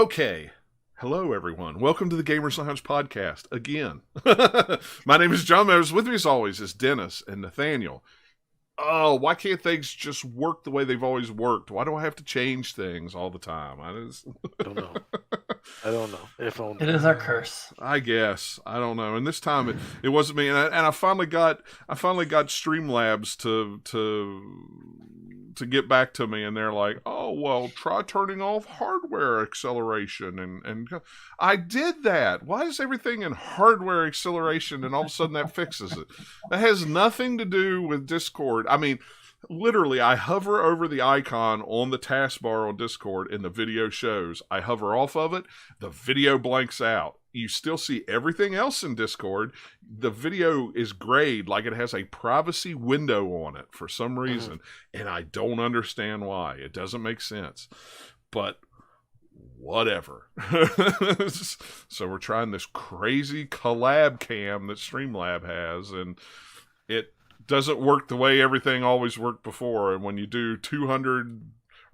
Okay. Hello, everyone. Welcome to the Gamers Lounge podcast again. My name is John Mose. With me, as always, is Dennis and Nathaniel. Oh, why can't things just work the way they've always worked? Why do I have to change things all the time? I don't know. I don't know. If only. It is our curse. I guess. I don't know. And this time it wasn't me. And I finally got Streamlabs to get back to me, and they're like, "Oh, well, try turning off hardware acceleration." And I did that. Why is everything in hardware acceleration and all of a sudden that fixes it? That has nothing to do with Discord. I mean, literally, I hover over the icon on the taskbar on Discord and the video shows. I hover off of it, the video blanks out. You still see everything else in Discord. The video is grayed like it has a privacy window on it for some reason, and I don't understand why. It doesn't make sense, but whatever. So we're trying this crazy collab cam that Streamlab has, and it doesn't work the way everything always worked before. And when you do 200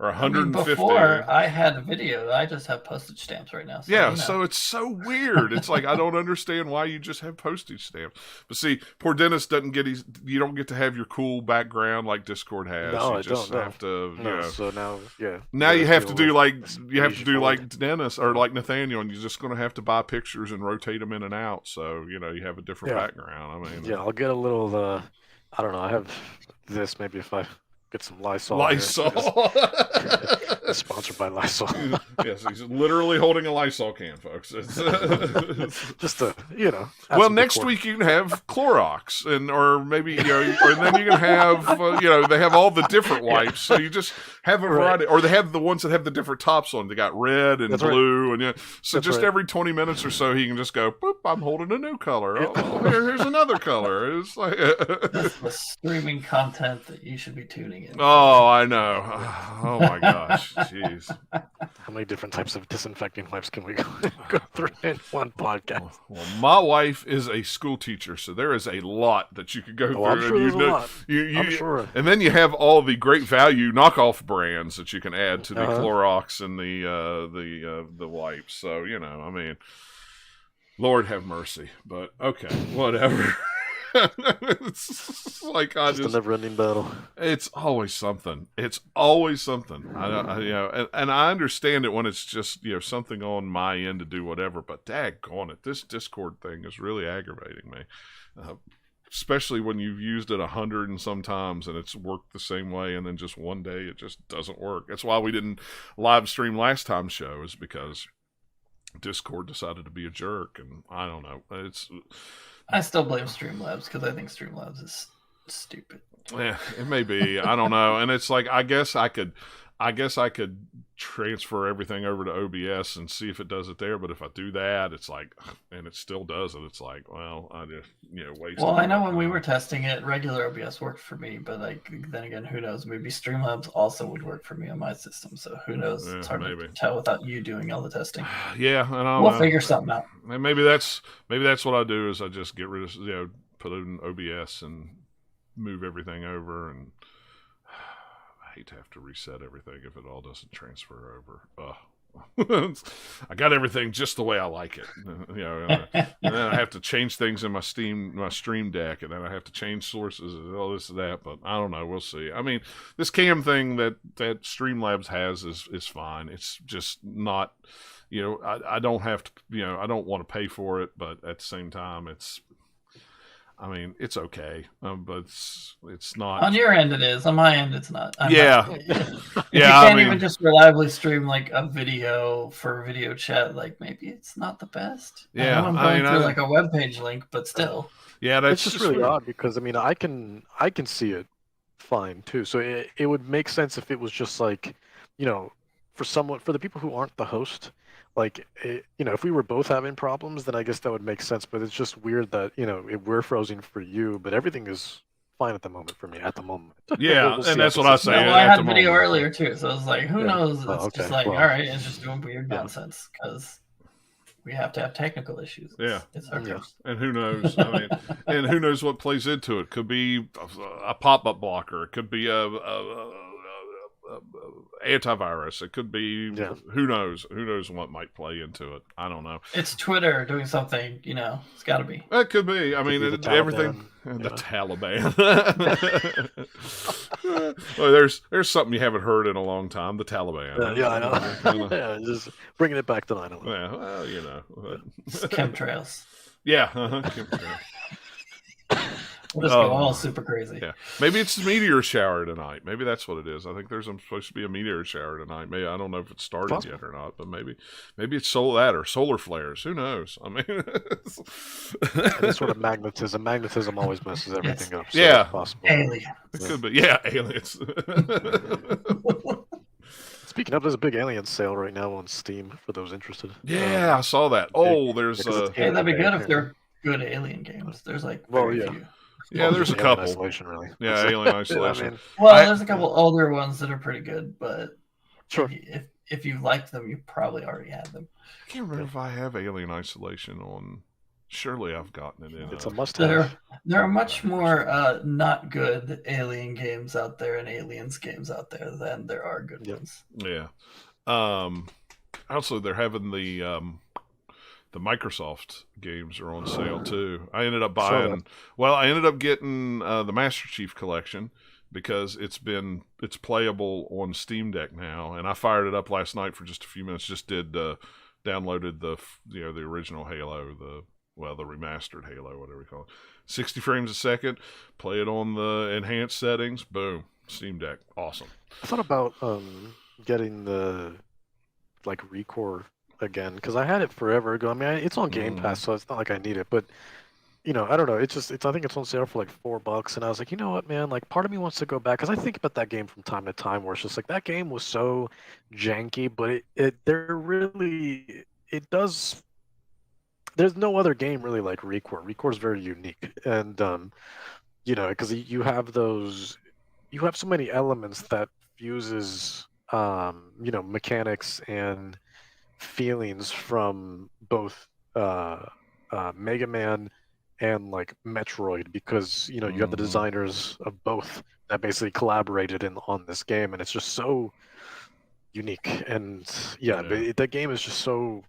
or 150... before, I had a video. I just have postage stamps right now. So, yeah, so it's so weird. It's like, I don't understand why you just have postage stamps. But see, poor Dennis doesn't get you don't get to have your cool background like Discord has. No, you I just don't. have to, no, you know. So now, yeah. Now you have to do like forward. Dennis or like Nathaniel, and you're just going to have to buy pictures and rotate them in and out. So, you know, you have a different background. I mean, yeah, I'll get a little, I don't know, I have this, maybe if I get some Lysol. Lysol. It's sponsored by Lysol. Yes, he's literally holding a Lysol can, folks. It's just to, you know. Well, next week you can have Clorox, or maybe, you know, or then you can have, you know, they have all the different wipes, so you just have a variety, or they have the ones that have the different tops on. They got red and blue, and so just every 20 minutes or so, he can just go, boop, I'm holding a new color. Oh, here's another color. It's like this is the streaming content that you should be tuning in. Oh, I know. Oh my gosh. Jeez. How many different types of disinfecting wipes can we go through in one podcast? Well, my wife is a school teacher, so there is a lot that you could go through. I'm sure there's a lot. I'm sure. And then you have all the great value knockoff brands that you can add to the Clorox and the wipes. So, you know, I mean, Lord have mercy. But okay, whatever. It's like just a never-ending battle. It's always something. It's always something. I you know, and I understand it when it's just, you know, something on my end to do whatever. But daggone it, this Discord thing is really aggravating me, especially when you've used it 100 and some times and it's worked the same way, and then just one day it just doesn't work. That's why we didn't live stream last time's show, is because Discord decided to be a jerk, and I don't know. I still blame Streamlabs because I think Streamlabs is stupid. Yeah, it may be. I don't know. And it's like, I guess I could transfer everything over to OBS and see if it does it there. But if I do that, it's like, and it still does it. It's like, well, I just, you know, waste. Well, I know when we were testing it, regular OBS worked for me, but like, then again, who knows? Maybe Streamlabs also would work for me on my system. So who knows? Yeah, it's hard maybe to tell without you doing all the testing. Yeah, and we'll figure something out. And maybe that's what I do, is I just get rid of, you know, put it in OBS and move everything over. And I hate to have to reset everything if it all doesn't transfer over. I got everything just the way I like it, you know, and then I have to change things in my Stream Deck, and then I have to change sources and all this and that. But I don't know. We'll see. I mean, this cam thing that Streamlabs has is fine. It's just not, you know, I don't have to, you know, I don't want to pay for it, but at the same time, it's okay, but it's not. On your end, it is. On my end, it's not. Yeah. You can't even just reliably stream like a video for video chat. Like, maybe it's not the best. Yeah, I'm going through like a web page link, but still. Yeah, that's it's just really odd, because I mean, I can see it fine too. So it would make sense if it was just like, you know, for the people who aren't the host. Like, you know, if we were both having problems, then I guess that would make sense. But it's just weird that, you know, we're frozen for you, but everything is fine at the moment for me. At the moment. Yeah, we'll and that's what I say. Well, I had a video earlier too, so I was like, who knows? It's just like, all right, it's just doing weird nonsense because we have to have technical issues. It's our curse. And who knows? I mean, and who knows what plays into it? Could be a pop-up blocker. It could be a antivirus. It could be who knows what might play into it. I don't know. It's Twitter doing something. It's got to be. It could be. I mean, everything. The Taliban. Well, there's something you haven't heard in a long time. The Taliban. Yeah, I know. Yeah, just bringing it back to 9/11. Yeah, well, Chemtrails. Yeah, chemtrails. We'll just go all super crazy. Yeah, maybe it's a meteor shower tonight. Maybe that's what it is. I think there's supposed to be a meteor shower tonight. Maybe I don't know if it started yet or not, but maybe it's solar flares. Who knows? I mean, any sort of magnetism. Magnetism always messes everything up. So yeah, it's possible. Aliens. It could be. Yeah, aliens. Speaking of, there's a big alien sale right now on Steam for those interested. Yeah, I saw that. Oh, there's hey, that'd be good if they're good alien games. There's like few. Yeah, there's a couple. Isolation, really. Yeah, Alien Isolation. There's a couple older ones that are pretty good, but sure, if you liked them, you probably already had them. I can't remember if I have Alien Isolation on. Surely I've gotten it in. It's a must-have. There are much more not good Alien games out there and Aliens games out there than there are good ones. Yeah. Also, they're having the Microsoft games are on sale too. I ended up getting the Master Chief Collection because it's playable on Steam Deck now, and I fired it up last night for just a few minutes. Just downloaded the original Halo, the remastered Halo, whatever we call it. 60 frames a second. Play it on the enhanced settings. Boom, Steam Deck, awesome. I thought about getting the Recore again, because I had it forever ago. I mean, it's on Game Pass, so it's not like I need it. But I don't know. I think it's on sale for like $4, and I was like, you know what, man? Like, part of me wants to go back because I think about that game from time to time, where it's just like that game was so janky, but it does. There's no other game really like Recore. Recore is very unique, and because you have so many elements that fuses mechanics and feelings from both Mega Man and like Metroid, because you have the designers of both that basically collaborated on this game, and it's just so unique. And that game is just so.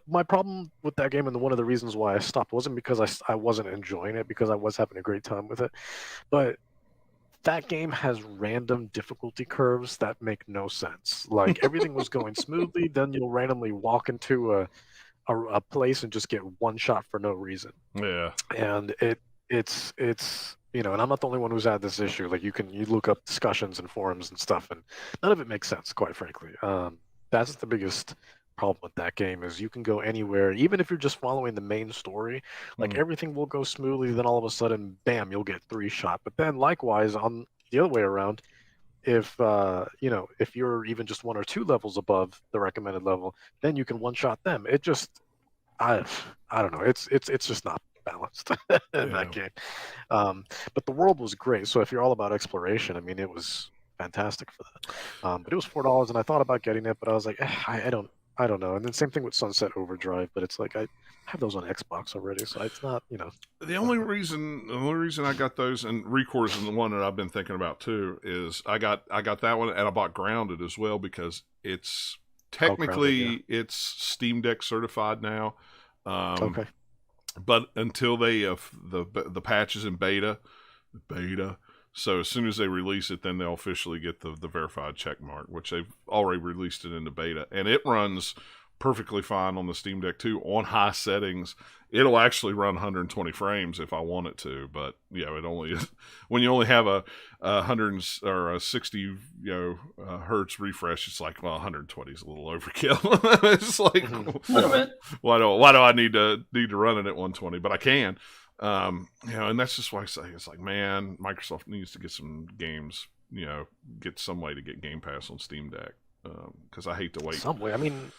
My problem with that game, and one of the reasons why I stopped wasn't because I wasn't enjoying it, because I was having a great time with it, but that game has random difficulty curves that make no sense. Like, everything was going smoothly, then you'll randomly walk into a place and just get one shot for no reason. Yeah. And it's and I'm not the only one who's had this issue. Like, you look up discussions and forums and stuff, and none of it makes sense, quite frankly. That's the biggest problem with that game, is you can go anywhere, even if you're just following the main story, like everything will go smoothly, then all of a sudden, bam, you'll get 3 shot. But then likewise, on the other way around, if you're even just 1 or 2 levels above the recommended level, then you can one shot them. It just, I don't know, it's just not balanced in that game. But the world was great, so if you're all about exploration, I mean, it was fantastic for that. But it was $4, and I thought about getting it, but I was like, I don't know. And then same thing with Sunset Overdrive, but it's like I have those on Xbox already, so it's not, The only reason I got those, and Recore is the one that I've been thinking about too, is I got that one, and I bought Grounded as well, because it's technically it's Steam Deck certified now. Okay. But until they the patch is in beta. So as soon as they release it, then they'll officially get the verified check mark, which they've already released it into beta. And it runs perfectly fine on the Steam Deck too, on high settings. It'll actually run 120 frames if I want it to, but it only is when you only have a 100 or a 60 hertz refresh. It's like, well, 120 is a little overkill. It's like, why do I need to run it at 120? But I can. And that's just why I say it's like, man, Microsoft needs to get some games, get some way to get Game Pass on Steam Deck, because I hate to wait. Some way. I mean,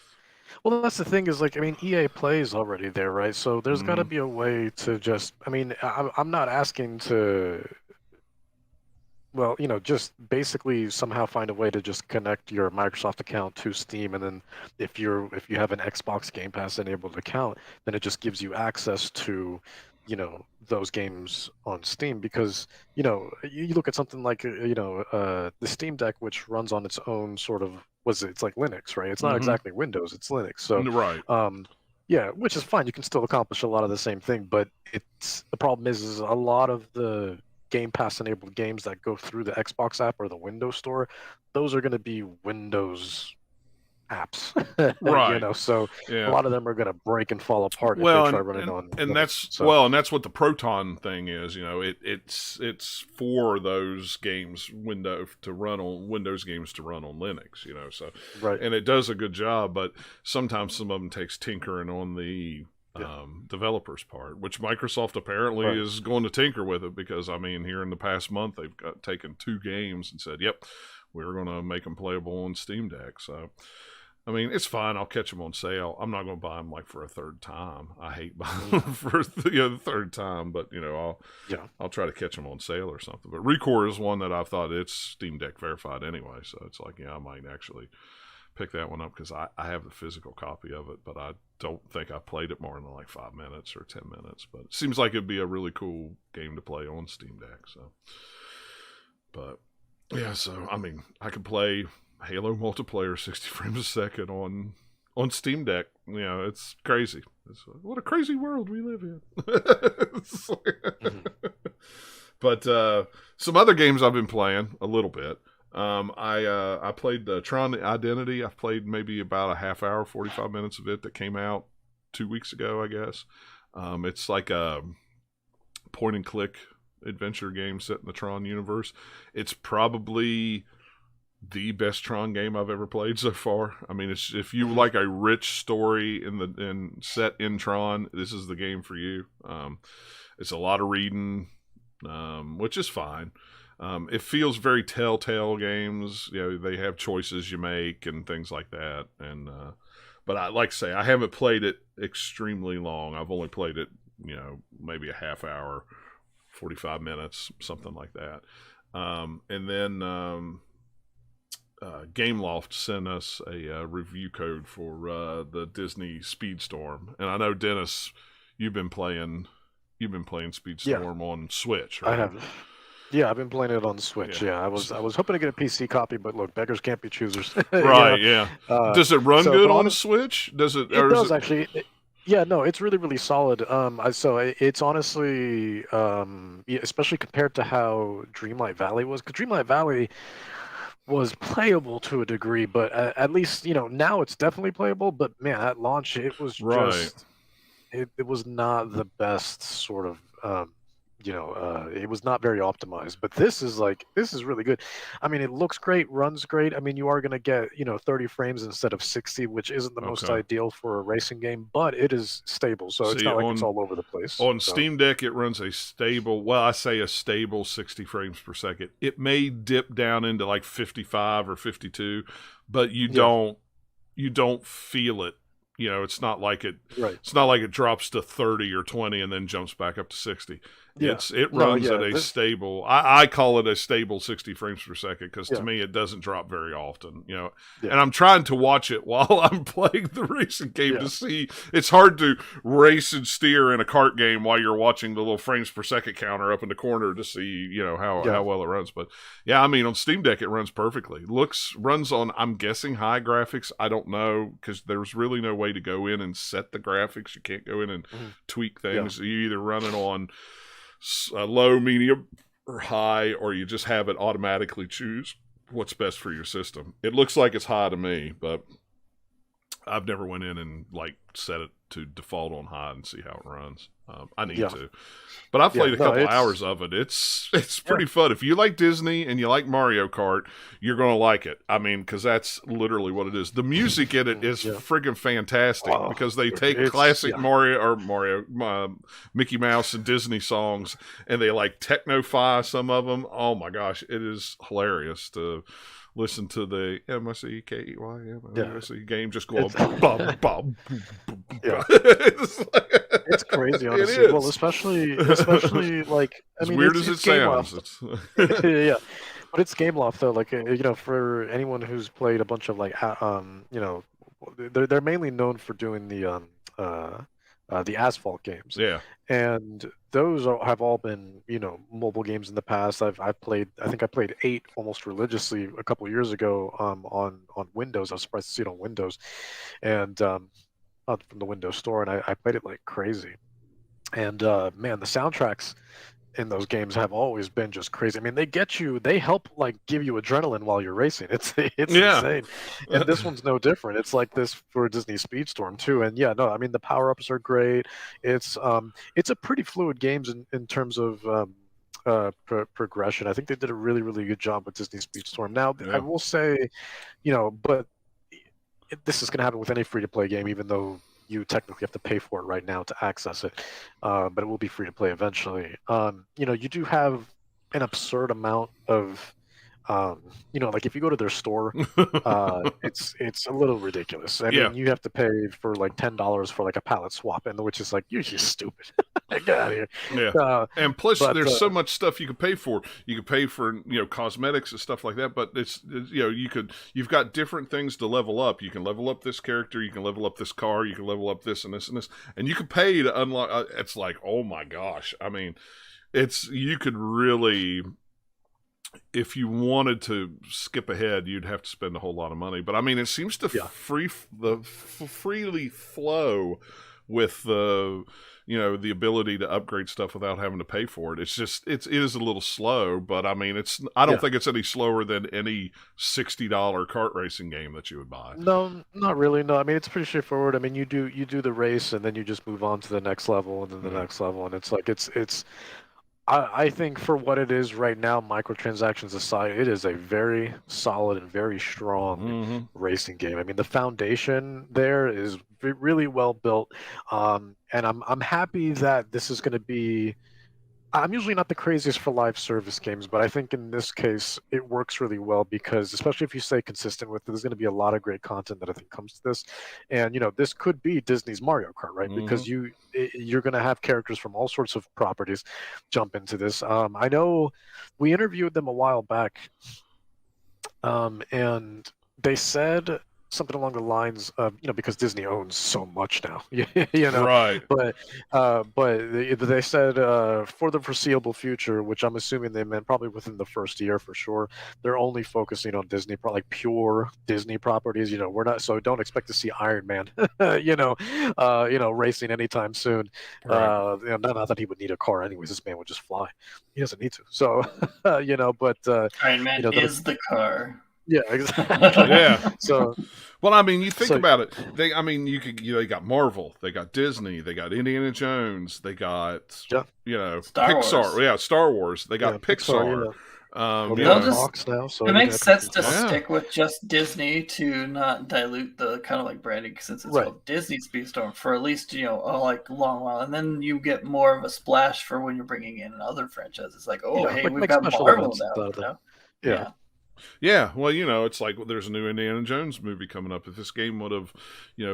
well, that's the thing is, like, I mean, EA Play is already there, right? So there's got to be a way to just, I mean, I'm not asking to, well, just basically somehow find a way to just connect your Microsoft account to Steam, and then if you have an Xbox Game Pass enabled account, then it just gives you access to those games on Steam, because you look at something like the Steam Deck, which runs on its own sort of it's like Linux, right? It's not exactly Windows, it's Linux. So right. Yeah, which is fine. You can still accomplish a lot of the same thing, but the problem is a lot of the Game Pass enabled games that go through the Xbox app or the Windows Store, those are going to be Windows apps, right? So yeah. A lot of them are going to break and fall apart if they try running on. And that's what the Proton thing is. It's for those games to run on Windows games to run on Linux. So right, and it does a good job, but sometimes some of them takes tinkering on the developers part, which Microsoft apparently is going to tinker with it, because here in the past month they've taken 2 games and said, "Yep, we're going to make them playable on Steam Deck." So. It's fine. I'll catch them on sale. I'm not going to buy them for a third time. I hate buying them for the third time, but I'll try to catch them on sale or something. But Recore is one that I thought it's Steam Deck verified anyway, so it's like I might actually pick that one up, because I have the physical copy of it, but I don't think I played it more than like 5 minutes or 10 minutes. But it seems like it'd be a really cool game to play on Steam Deck. So, but yeah, so I could play Halo multiplayer 60 frames a second on Steam Deck. It's crazy. What a crazy world we live in. But some other games I've been playing a little bit. I played Tron Identity. I've played maybe about a half hour, 45 minutes of it, that came out 2 weeks ago, I guess. It's like a point and click adventure game set in the Tron universe. It's probably the best Tron game I've ever played so far. If you like a rich story in set in Tron, this is the game for you. It's a lot of reading, which is fine. It feels very Telltale games. They have choices you make and things like that. And but I like to say, I haven't played it extremely long. I've only played it, maybe a half hour, 45 minutes, something like that. And then Gameloft sent us a review code for the Disney Speedstorm, and I know, Dennis, you've been playing Speedstorm on Switch, right? I have. Yeah, I've been playing it on Switch. Yeah, I was hoping to get a PC copy, but look, beggars can't be choosers. Right? Yeah. Does it run good on Switch? Does it? It does actually. Yeah, no, it's really, really solid. So it's honestly, especially compared to how Dreamlight Valley was, because Dreamlight Valley was playable to a degree, but at least now it's definitely playable. But man, at launch it was just it was not the best sort of it was not very optimized. But this is really good. It looks great, runs great. You are going to get 30 frames instead of 60, which isn't the most ideal for a racing game, but it is stable, so it's not like it's all over the place. On Steam Deck, it runs a stable 60 frames per second. It may dip down into like 55 or 52, but you don't feel it. It's not like it. Right. It's not like it drops to 30 or 20 and then jumps back up to 60. Yeah. It runs at a stable. I call it a stable 60 frames per second, because to me it doesn't drop very often. And I'm trying to watch it while I'm playing the racing game to see. It's hard to race and steer in a kart game while you're watching the little frames per second counter up in the corner to see how well it runs. But on Steam Deck it runs perfectly. Runs on, I'm guessing, high graphics. I don't know, because there's really no way to go in and set the graphics. You can't go in and tweak things. You either run it on low, medium, or high, or you just have it automatically choose what's best for your system. It looks like it's high to me, but I've never went in and set it to default on high and see how it runs. I need to, but I've played a couple hours of it. It's pretty fun. If you like Disney and you like Mario Kart, you're gonna like it. Because that's literally what it is. The music in it is friggin' fantastic, because they take classic Mickey Mouse and Disney songs, and they techno-fi some of them. Oh my gosh, it is hilarious to listen to the MSEKEY game just go bum, bum, it's crazy, honestly. Well, especially as weird as it sounds. Yeah, but it's Gameloft though. For anyone who's played a bunch of they're mainly known for doing the the Asphalt games. Yeah. And those have all been, mobile games in the past. I think I played 8 almost religiously a couple years ago on Windows. I was surprised to see it on Windows, and from the Windows Store, and I played it like crazy. And man, the soundtracks in those games have always been just crazy. I mean, they help like give you adrenaline while you're racing. It's insane. And this one's no different. It's like this for Disney Speedstorm too. And yeah, no, I mean the power-ups are great. It's a pretty fluid games in terms of progression. I think they did a really, really good job with Disney Speedstorm. Now, I will say, but this is going to happen with any free-to-play game, even though you technically have to pay for it right now to access it, but it will be free to play eventually. You do have an absurd amount of, like if you go to their store, it's a little ridiculous. I mean, you have to pay for like $10 for like a pallet swap, and which is like, you're just stupid. Get out of here. Yeah. And plus, there's so much stuff you can pay for. You can pay for cosmetics and stuff like that. But it's you've got different things to level up. You can level up this character. You can level up this car. You can level up this and this and this. And you can pay to unlock. It's like, oh my gosh. I mean, you could really. If you wanted to skip ahead, you'd have to spend a whole lot of money. But I mean, it seems to freely flow with the the ability to upgrade stuff without having to pay for it. It's just it is a little slow, but I mean, I don't think it's any slower than any $60 kart racing game that you would buy. No, not really. No, I mean it's pretty straightforward. I mean you do the race and then you just move on to the next level and then the next level, and it's like it's. I think for what it is right now, microtransactions aside, it is a very solid and very strong racing game. I mean, the foundation there is really well built, and I'm happy that this is going to be. I'm usually not the craziest for live service games, but I think in this case it works really well because, especially if you stay consistent with it, there's going to be a lot of great content that I think comes to this. And this could be Disney's Mario Kart, right? Because you're going to have characters from all sorts of properties jump into this. I know we interviewed them a while back, and they said something along the lines of, because Disney owns so much now, right? But they said for the foreseeable future, which I'm assuming they meant probably within the first year for sure, they're only focusing on Disney, like pure Disney properties. We're not, so don't expect to see Iron Man, racing anytime soon. Right. Not that he would need a car anyways. This man would just fly. He doesn't need to. So, but Iron Man is the car. Yeah, exactly. Yeah. So, well, I mean, you think about it. They got Marvel, they got Disney, they got Indiana Jones, they got Pixar. Wars. Yeah, Star Wars. They got Pixar. It makes sense to stick with just Disney to not dilute the kind of like branding since it's called Disney Speedstorm for at least like a long while, and then you get more of a splash for when you're bringing in other franchises. Like, hey, we've got Marvel now. Yeah. Yeah, well, it's like there's a new Indiana Jones movie coming up. If this game would have,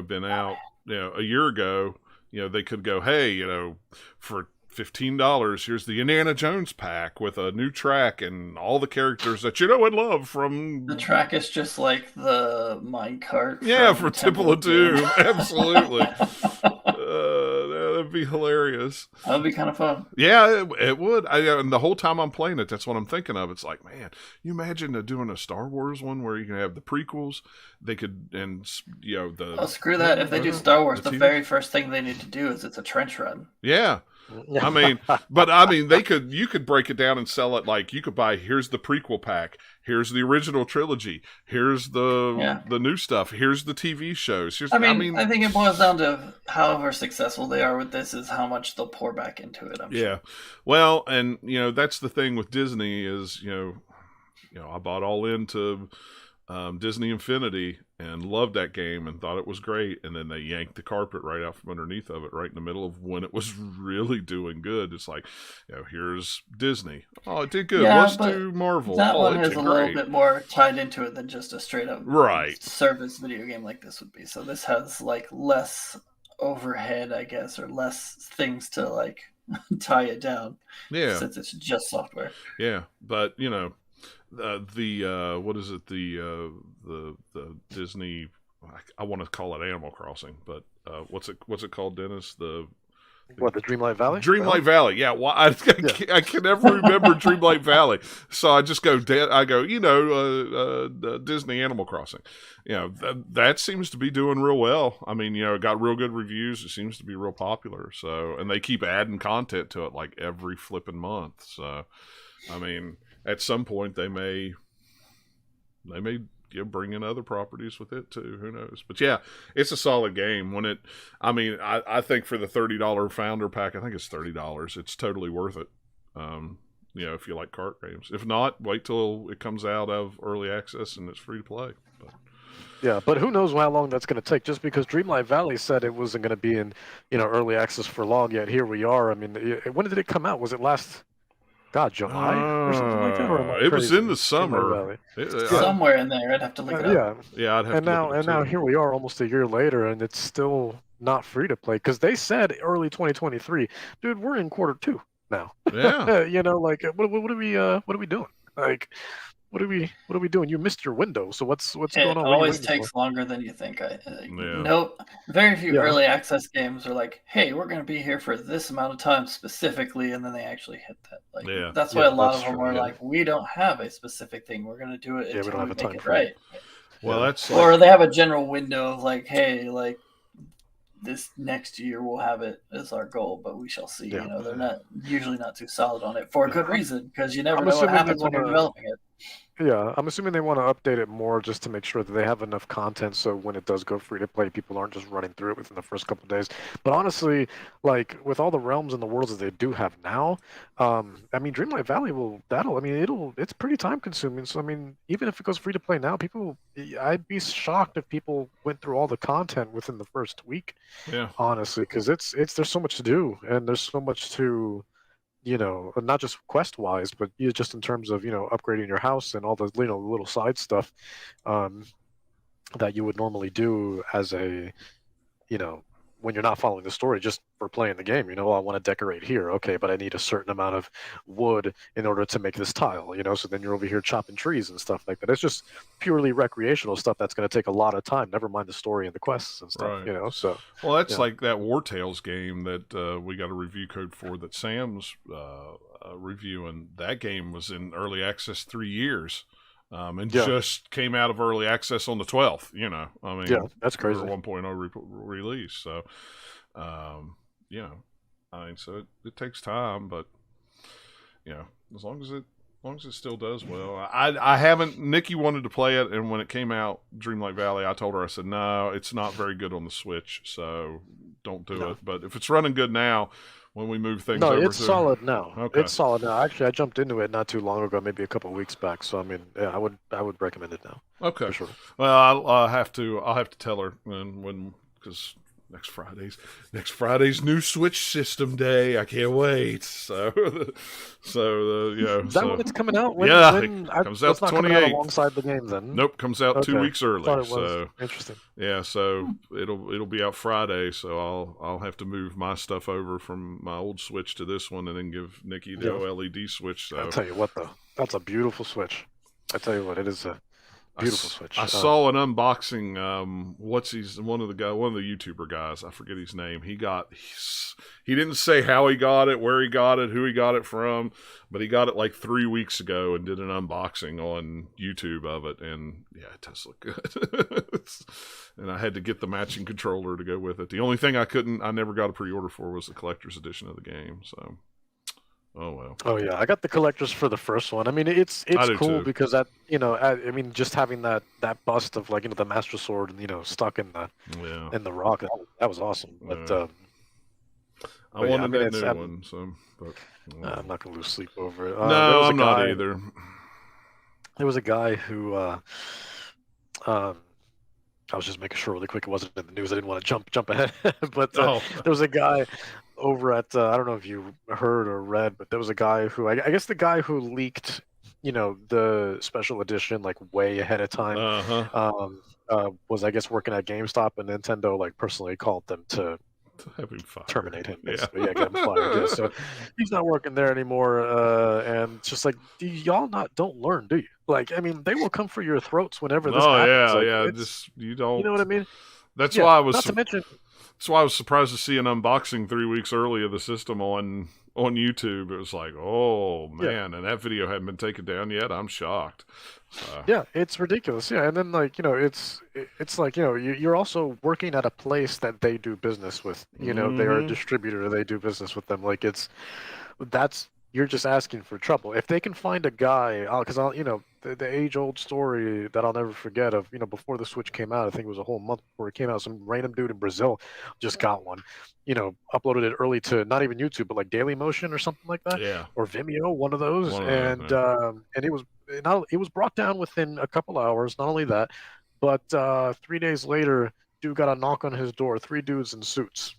been out, a year ago, they could go, hey, for $15, here's the Indiana Jones pack with a new track and all the characters that and love from. The track is just like the minecart. Yeah, for Temple of Doom. Absolutely. That'd be hilarious. That would be kind of fun. Yeah, it would. And the whole time I'm playing it, that's what I'm thinking of. It's like, man, you imagine doing a Star Wars one where you can have the prequels. They could, and the. Oh, screw that! If they do Star Wars, the very first thing they need to do is it's a trench run. Yeah. I mean, you could break it down and sell it like you could buy. Here's the prequel pack. Here's the original trilogy. Here's the new stuff. Here's the TV shows. I think it boils down to however successful they are with this is how much they'll pour back into it. I'm sure. Well, and that's the thing with Disney is I bought all into Disney Infinity and loved that game and thought it was great, and then they yanked the carpet right out from underneath of it right in the middle of when it was really doing good. It's like, here's Disney. Oh, it did good. Let's do Marvel. That one is a little bit more tied into it than just a straight up service video game like this would be. So this has like less overhead, I guess, or less things to like tie it down. Yeah, since it's just software. Yeah, but what is it? The Disney. I want to call it Animal Crossing, but what's it called, Dennis? The Dreamlight Valley? Dreamlight Valley. Yeah. Well, I can never remember Dreamlight Valley, so I just go. Disney Animal Crossing. That seems to be doing real well. I mean, it got real good reviews. It seems to be real popular. So, and they keep adding content to it like every flipping month. So, I mean, at some point they may bring in other properties with it too. Who knows? But yeah, it's a solid game. I think for the $30 founder pack, I think it's $30. It's totally worth it. If you like kart games. If not, wait till it comes out of early access and it's free to play. But who knows how long that's going to take? Just because Dreamlight Valley said it wasn't going to be in early access for long, yet here we are. I mean, when did it come out? Was it last? God, July or something like that? It was in the summer. Somewhere in there. I'd have to look it up. Yeah, I'd have to look it up. Now here we are almost a year later, and it's still not free to play because they said early 2023. Dude, we're in Q2 now. Yeah. What are we doing? Like, what are we doing? You missed your window. So what's going on? It always takes longer than you think. Nope. Very few early access games are like, hey, we're going to be here for this amount of time specifically, and then they actually hit that. That's why a lot of them are like, we don't have a specific thing. We're going to do it until we make it right. Well, that's or they have a general window of like, hey, like this next year we'll have it as our goal, but we shall see. They're usually not too solid on it for a good reason because you never know what happens when you're developing it. Yeah, I'm assuming they want to update it more just to make sure that they have enough content so when it does go free to play, people aren't just running through it within the first couple of days. But honestly, like with all the realms and the worlds that they do have now, Dreamlight Valley it's pretty time consuming. So even if it goes free to play now, I'd be shocked if people went through all the content within the first week. Yeah, honestly, because there's so much to do and there's so much to. Not just quest wise, but just in terms of upgrading your house and all the little side stuff that you would normally do as a when you're not following the story, just for playing the game. I want to decorate here, okay, but I need a certain amount of wood in order to make this tile. So then you're over here chopping trees and stuff like that. It's just purely recreational stuff that's going to take a lot of time. Never mind the story and the quests and stuff. Right. So that's like that War Tales game that we got a review code for that Sam's reviewing. That game was in early access 3 years. Just came out of early access on the 12th, that's crazy. 1.0 release. So, so it takes time, but, as long as it still does well. I haven't, Nikki wanted to play it, and when it came out, Dreamlight Valley, I told her, I said, no, it's not very good on the Switch, so don't do it. But if it's running good now, when we move things over. No, it's solid now. Okay. It's solid now. Actually, I jumped into it not too long ago, maybe a couple of weeks back. So I would recommend it now. Okay. For sure. Well, I'll have to tell her because next Friday's new Switch system day. I can't wait. So Is that when it's coming out? It comes out the 28th. Alongside the game, then. Nope, comes out 2 weeks early. So interesting. Yeah, so it'll be out Friday. So I'll have to move my stuff over from my old Switch to this one, and then give Nikki the OLED Switch. So I'll tell you what, though, that's a beautiful Switch. I tell you what, it is a beautiful Switch. I saw an unboxing. One of the YouTuber guys. I forget his name. He didn't say how he got it, where he got it, who he got it from, but he got it like 3 weeks ago and did an unboxing on YouTube of it. And yeah, it does look good. And I had to get the matching controller to go with it. The only thing I never got a pre-order for was the collector's edition of the game. So. Oh well. Oh yeah, I got the collectors for the first one. It's cool because that just having that bust of the Master Sword and stuck in the rock, that was awesome. But I wanted that new one, so I'm not gonna lose sleep over it. No, I'm not either. There was a guy who I was just making sure really quick it wasn't in the news. I didn't want to jump ahead, but there was a guy over at I don't know if you heard or read, but there was a guy who I guess the guy who leaked the special edition way ahead of time was I guess working at GameStop, and Nintendo personally called them to have him fired. Terminate him. Get him fired. So he's not working there anymore, and it's just y'all don't learn, do you? They will come for your throats whenever this happens. Just you don't. You know what I mean? That's why I was. Not to mention. That's why I was surprised to see an unboxing 3 weeks early of the system on YouTube. It was like, oh man, and that video hadn't been taken down yet. I'm shocked. So. Yeah, it's ridiculous. Yeah, and then like it's like you're also working at a place that they do business with. They are a distributor. They do business with them. Like you're just asking for trouble. If they can find a guy, because the age-old story that I'll never forget of before the Switch came out. I think it was a whole month before it came out. Some random dude in Brazil just got one. Uploaded it early to not even YouTube, but like Dailymotion or something like that. Yeah. Or Vimeo, one of those. And it was brought down within a couple hours. Not only that, but 3 days later, dude got a knock on his door. 3 dudes in suits.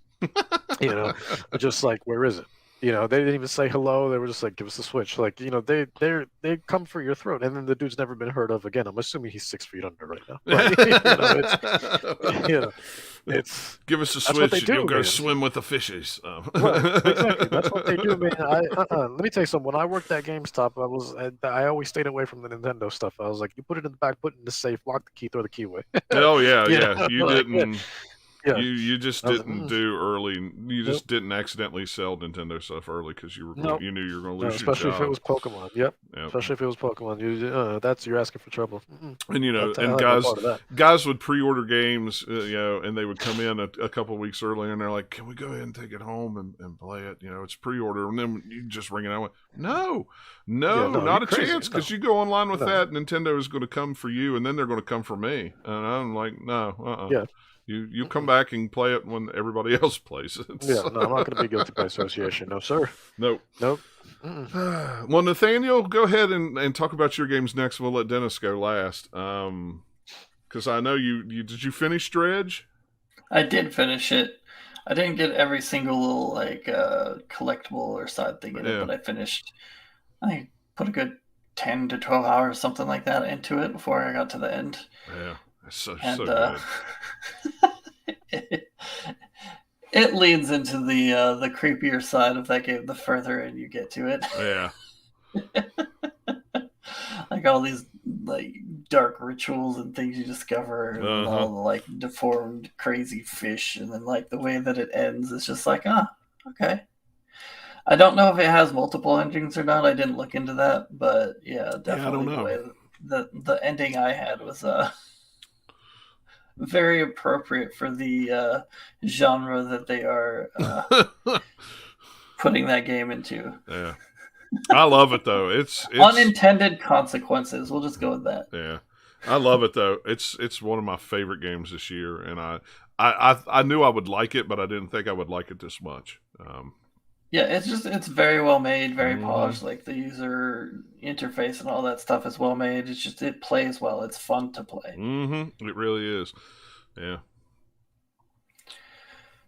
Just like, where is it? They didn't even say hello. They were just like, give us the Switch. Like, they come for your throat. And then the dude's never been heard of again. I'm assuming he's 6 feet under right now. But, it's give us a Switch. You'll go swim with the fishes. Right, exactly. That's what they do, man. Let me tell you something. When I worked at GameStop, I always stayed away from the Nintendo stuff. I was like, you put it in the back, put it in the safe, lock the key, throw the key away. Oh yeah, yeah. You like, didn't. Yeah. You just didn't do early. You just didn't accidentally sell Nintendo stuff early because you knew you were going to lose your job. Especially if it was Pokemon. Yep. Especially if it was Pokemon. You're asking for trouble. And guys would pre-order games, and they would come in a couple of weeks early, and they're like, "Can we go ahead and take it home and play it? It's pre-order." And then you just ring it out. No, not a chance, because you go online with that, Nintendo is going to come for you, and then they're going to come for me. And I'm like, no, Yeah. You come back and play it when everybody else plays it. Yeah, no, I'm not going to be guilty by association. No, sir. Nope. Well, Nathaniel, go ahead and talk about your games next. We'll let Dennis go last. Because I know you did you finish Dredge? I did finish it. I didn't get every single little collectible or side thing in it, but I finished. I put a good 10 to 12 hours, something like that, into it before I got to the end. Yeah. So good. It leans into the creepier side of that game the further in you get to it. Yeah. Like all these like dark rituals and things you discover, and all the like deformed, crazy fish, and then like the way that it ends, it's just like, okay. I don't know if it has multiple endings or not. I didn't look into that, but yeah, definitely I don't know. The way the ending I had was very appropriate for the genre that they are putting that game into. Yeah, I love it though. It's unintended consequences. We'll just go with that. Yeah, I love it though. It's one of my favorite games this year, and I knew I would like it, but I didn't think I would like it this much. Yeah, it's very well made, very polished. Like the user interface and all that stuff is well made. It's just it plays well. It's fun to play. It really is. Yeah.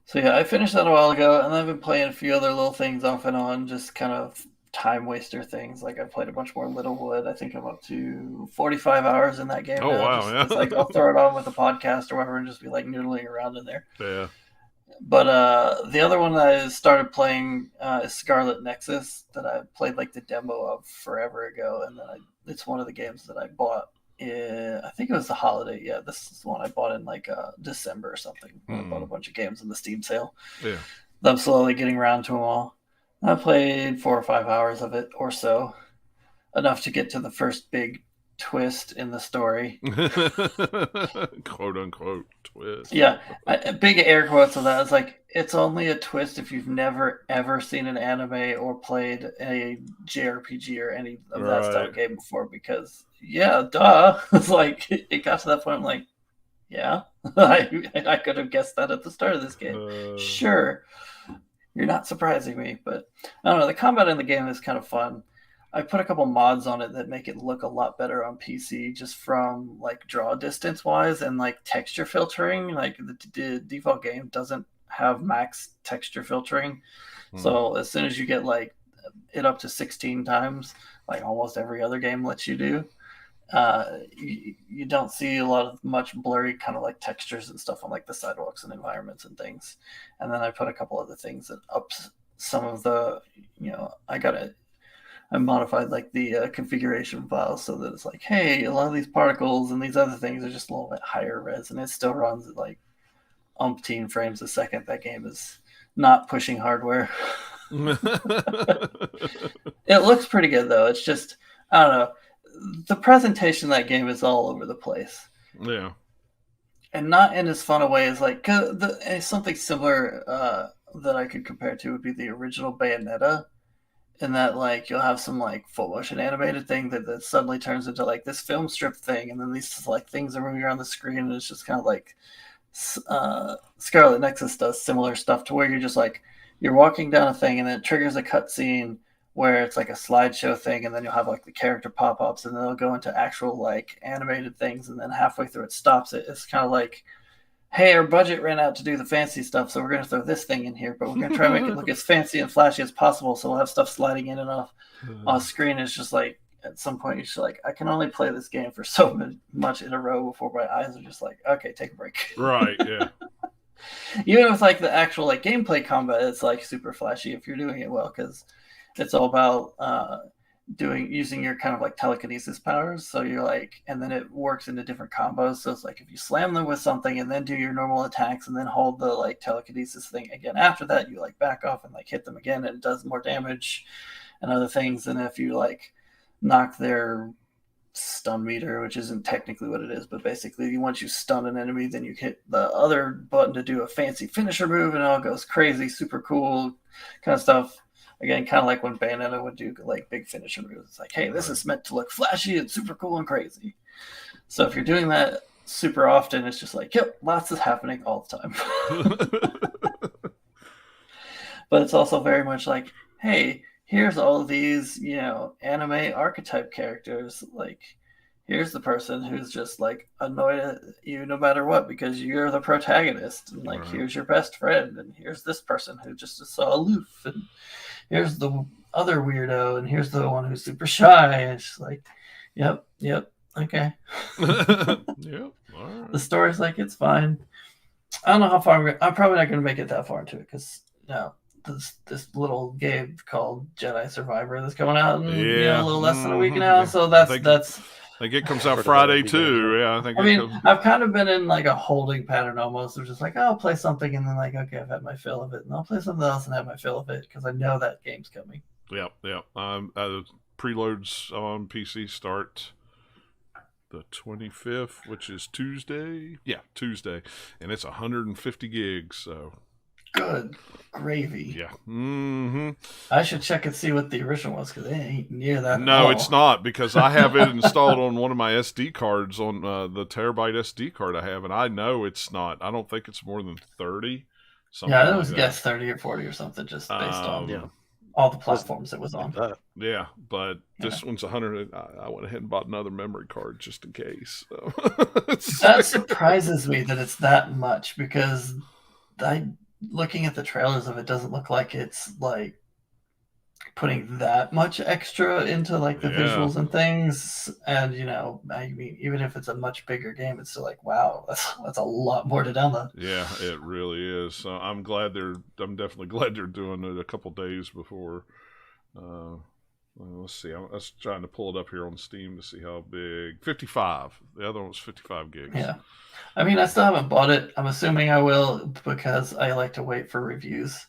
So yeah, I finished that a while ago, and I've been playing a few other little things off and on, just kind of time waster things. Like I played a bunch more Littlewood. I think I'm up to 45 hours in that game. Oh now. wow! Yeah. It's like I'll throw it on with a podcast or whatever, and just be like noodling around in there. Yeah. But the other one that I started playing is Scarlet Nexus, that I played like the demo of forever ago, and then it's one of the games that I bought. I think it was the holiday. Yeah, this is the one I bought in like December or something. I bought a bunch of games in the Steam sale. Yeah, I'm slowly getting around to them all. I played 4 or 5 hours of it or so, enough to get to the first big twist in the story. Quote unquote twist. Yeah, big air quotes of that. It's like, it's only a twist if you've never ever seen an anime or played a JRPG or any of that style game before, because duh. It's like it got to that point. I'm like, yeah, I could have guessed that at the start of this game. Sure, you're not surprising me, but I don't know. The combat in the game is kind of fun. I put a couple mods on it that make it look a lot better on PC, just from like draw distance wise and like texture filtering. Like the default game doesn't have max texture filtering. So as soon as you get like it up to 16 times, like almost every other game lets you do, you don't see a lot of much blurry kind of like textures and stuff on like the sidewalks and environments and things. And then I put a couple other things that ups some of the, I modified like the configuration files so that it's like, hey, a lot of these particles and these other things are just a little bit higher res, and it still runs at like umpteen frames a second. That game is not pushing hardware. It looks pretty good though. It's just, I don't know, the presentation of that game is all over the place. Yeah. And not in as fun a way as like something similar that I could compare to would be the original Bayonetta, in that like you'll have some like full motion animated thing that suddenly turns into like this film strip thing, and then these like things are moving around the screen, and it's just kind of like Scarlet Nexus does similar stuff to where you're just like you're walking down a thing and then it triggers a cutscene where it's like a slideshow thing, and then you'll have like the character pop-ups, and then they'll go into actual like animated things, and then halfway through it stops it. It's kind of like, hey, our budget ran out to do the fancy stuff, so we're going to throw this thing in here, but we're going to try to make it look as fancy and flashy as possible, so we'll have stuff sliding in and off on screen. It's just like, at some point, you're just like, I can only play this game for so much in a row before my eyes are just like, okay, take a break. Right, yeah. Even with like the actual like gameplay combat, it's like super flashy if you're doing it well, because it's all about using your kind of like telekinesis powers. So you're like, and then it works into different combos. So it's like if you slam them with something and then do your normal attacks and then hold the like telekinesis thing again after that, you like back off and like hit them again, and it does more damage and other things. And if you like knock their stun meter, which isn't technically what it is, but basically once you stun an enemy, then you hit the other button to do a fancy finisher move, and it all goes crazy, super cool kind of stuff. Again, kind of like when Bayonetta would do like big finisher moves. It's like, hey, this is meant to look flashy and super cool and crazy. So if you're doing that super often, it's just like, yep, lots is happening all the time. But it's also very much like, hey, here's all of these, you know, anime archetype characters. Like, here's the person who's just like annoyed at you no matter what because you're the protagonist. And like, here's your best friend. And here's this person who just is so aloof. And here's the other weirdo, and here's the one who's super shy. And it's just like, yep, okay. Yep, all right. The story's like, it's fine. I don't know how far I'm probably not going to make it that far into it because this little game called Jedi Survivor that's coming out in a little less than a week now. So that's. I think it comes out Friday too. Yeah, I mean, I've kind of been in like a holding pattern almost, of just like, I'll play something and then like, okay, I've had my fill of it, and I'll play something else and have my fill of it because I know that game's coming. Yep. Preloads on PC start the 25th, which is Tuesday. Yeah, Tuesday, and it's 150 gigs. So. Good gravy. Yeah. Mm-hmm. I should check and see what the original was because it ain't near that. No, it's not, because I have it installed on one of my SD cards, on the terabyte SD card I have, and I know it's not. I don't think it's more than 30. Yeah, I was guess 30 or 40 or something, just based on all the platforms it was on. Yeah, but this one's 100. I went ahead and bought another memory card just in case. So. That surprises me that it's that much, because looking at the trailers of it doesn't look like it's like putting that much extra into like the visuals and things. And I mean, even if it's a much bigger game, it's still like, wow, that's a lot more to download. Yeah, it really is. So I'm definitely glad they're doing it a couple days before. Let's see. I was trying to pull it up here on Steam to see how big. 55. The other one was 55 gigs. Yeah. I mean, I still haven't bought it. I'm assuming I will, because I like to wait for reviews.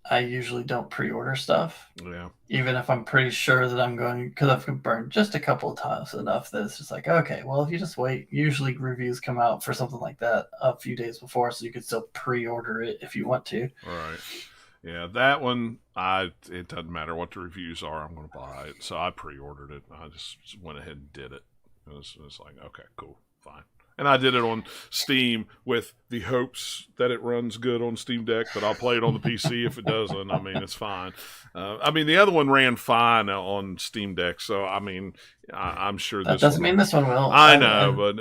I usually don't pre-order stuff. Yeah. Even if I'm pretty sure that I'm going, because I've burned just a couple of times enough that it's just like, okay, well, if you just wait, usually reviews come out for something like that a few days before, so you can still pre-order it if you want to. Right. Yeah, that one, it doesn't matter what the reviews are, I'm going to buy it. So I pre-ordered it. I just went ahead and did it. It was like, okay, cool, fine. And I did it on Steam with the hopes that it runs good on Steam Deck, but I'll play it on the PC if it doesn't. I mean, it's fine. I mean, the other one ran fine on Steam Deck, so I mean, I'm sure that doesn't mean this one will. I know, but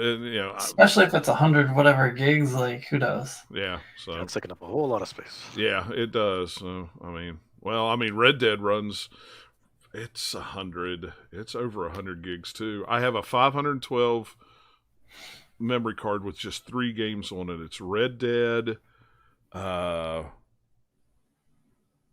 especially if it's 100 whatever gigs, like who knows? Yeah, so it's taking up a whole lot of space. Yeah, it does. So I mean, Red Dead runs. It's 100. It's over 100 gigs too. I have a 512 memory card with just 3 games on it. It's Red Dead,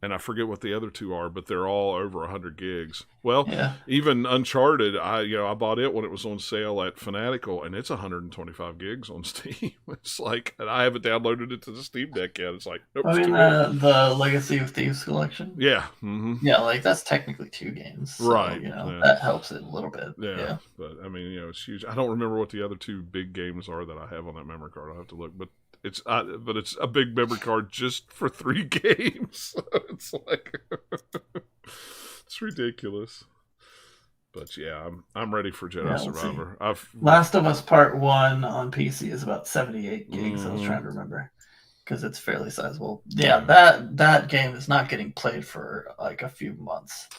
and I forget what the other two are, but they're all over 100 gigs. Well, Yeah. even Uncharted, I bought it when it was on sale at Fanatical, and it's 125 gigs on Steam. It's like, and I haven't downloaded it to the Steam Deck yet. It's like, nope. I mean, the Legacy of Thieves collection. Yeah. Mm-hmm. Yeah, like that's technically 2 games, so, right? That helps it a little bit. Yeah. But I mean, it's huge. I don't remember what the other 2 big games are that I have on that memory card. I'll have to look, but it's a big memory card just for 3 games. It's like it's ridiculous. But yeah, I'm ready for Jedi Survivor. Last of Us Part 1 on PC is about 78 gigs. I was trying to remember because it's fairly sizable. Yeah, that game is not getting played for like a few months.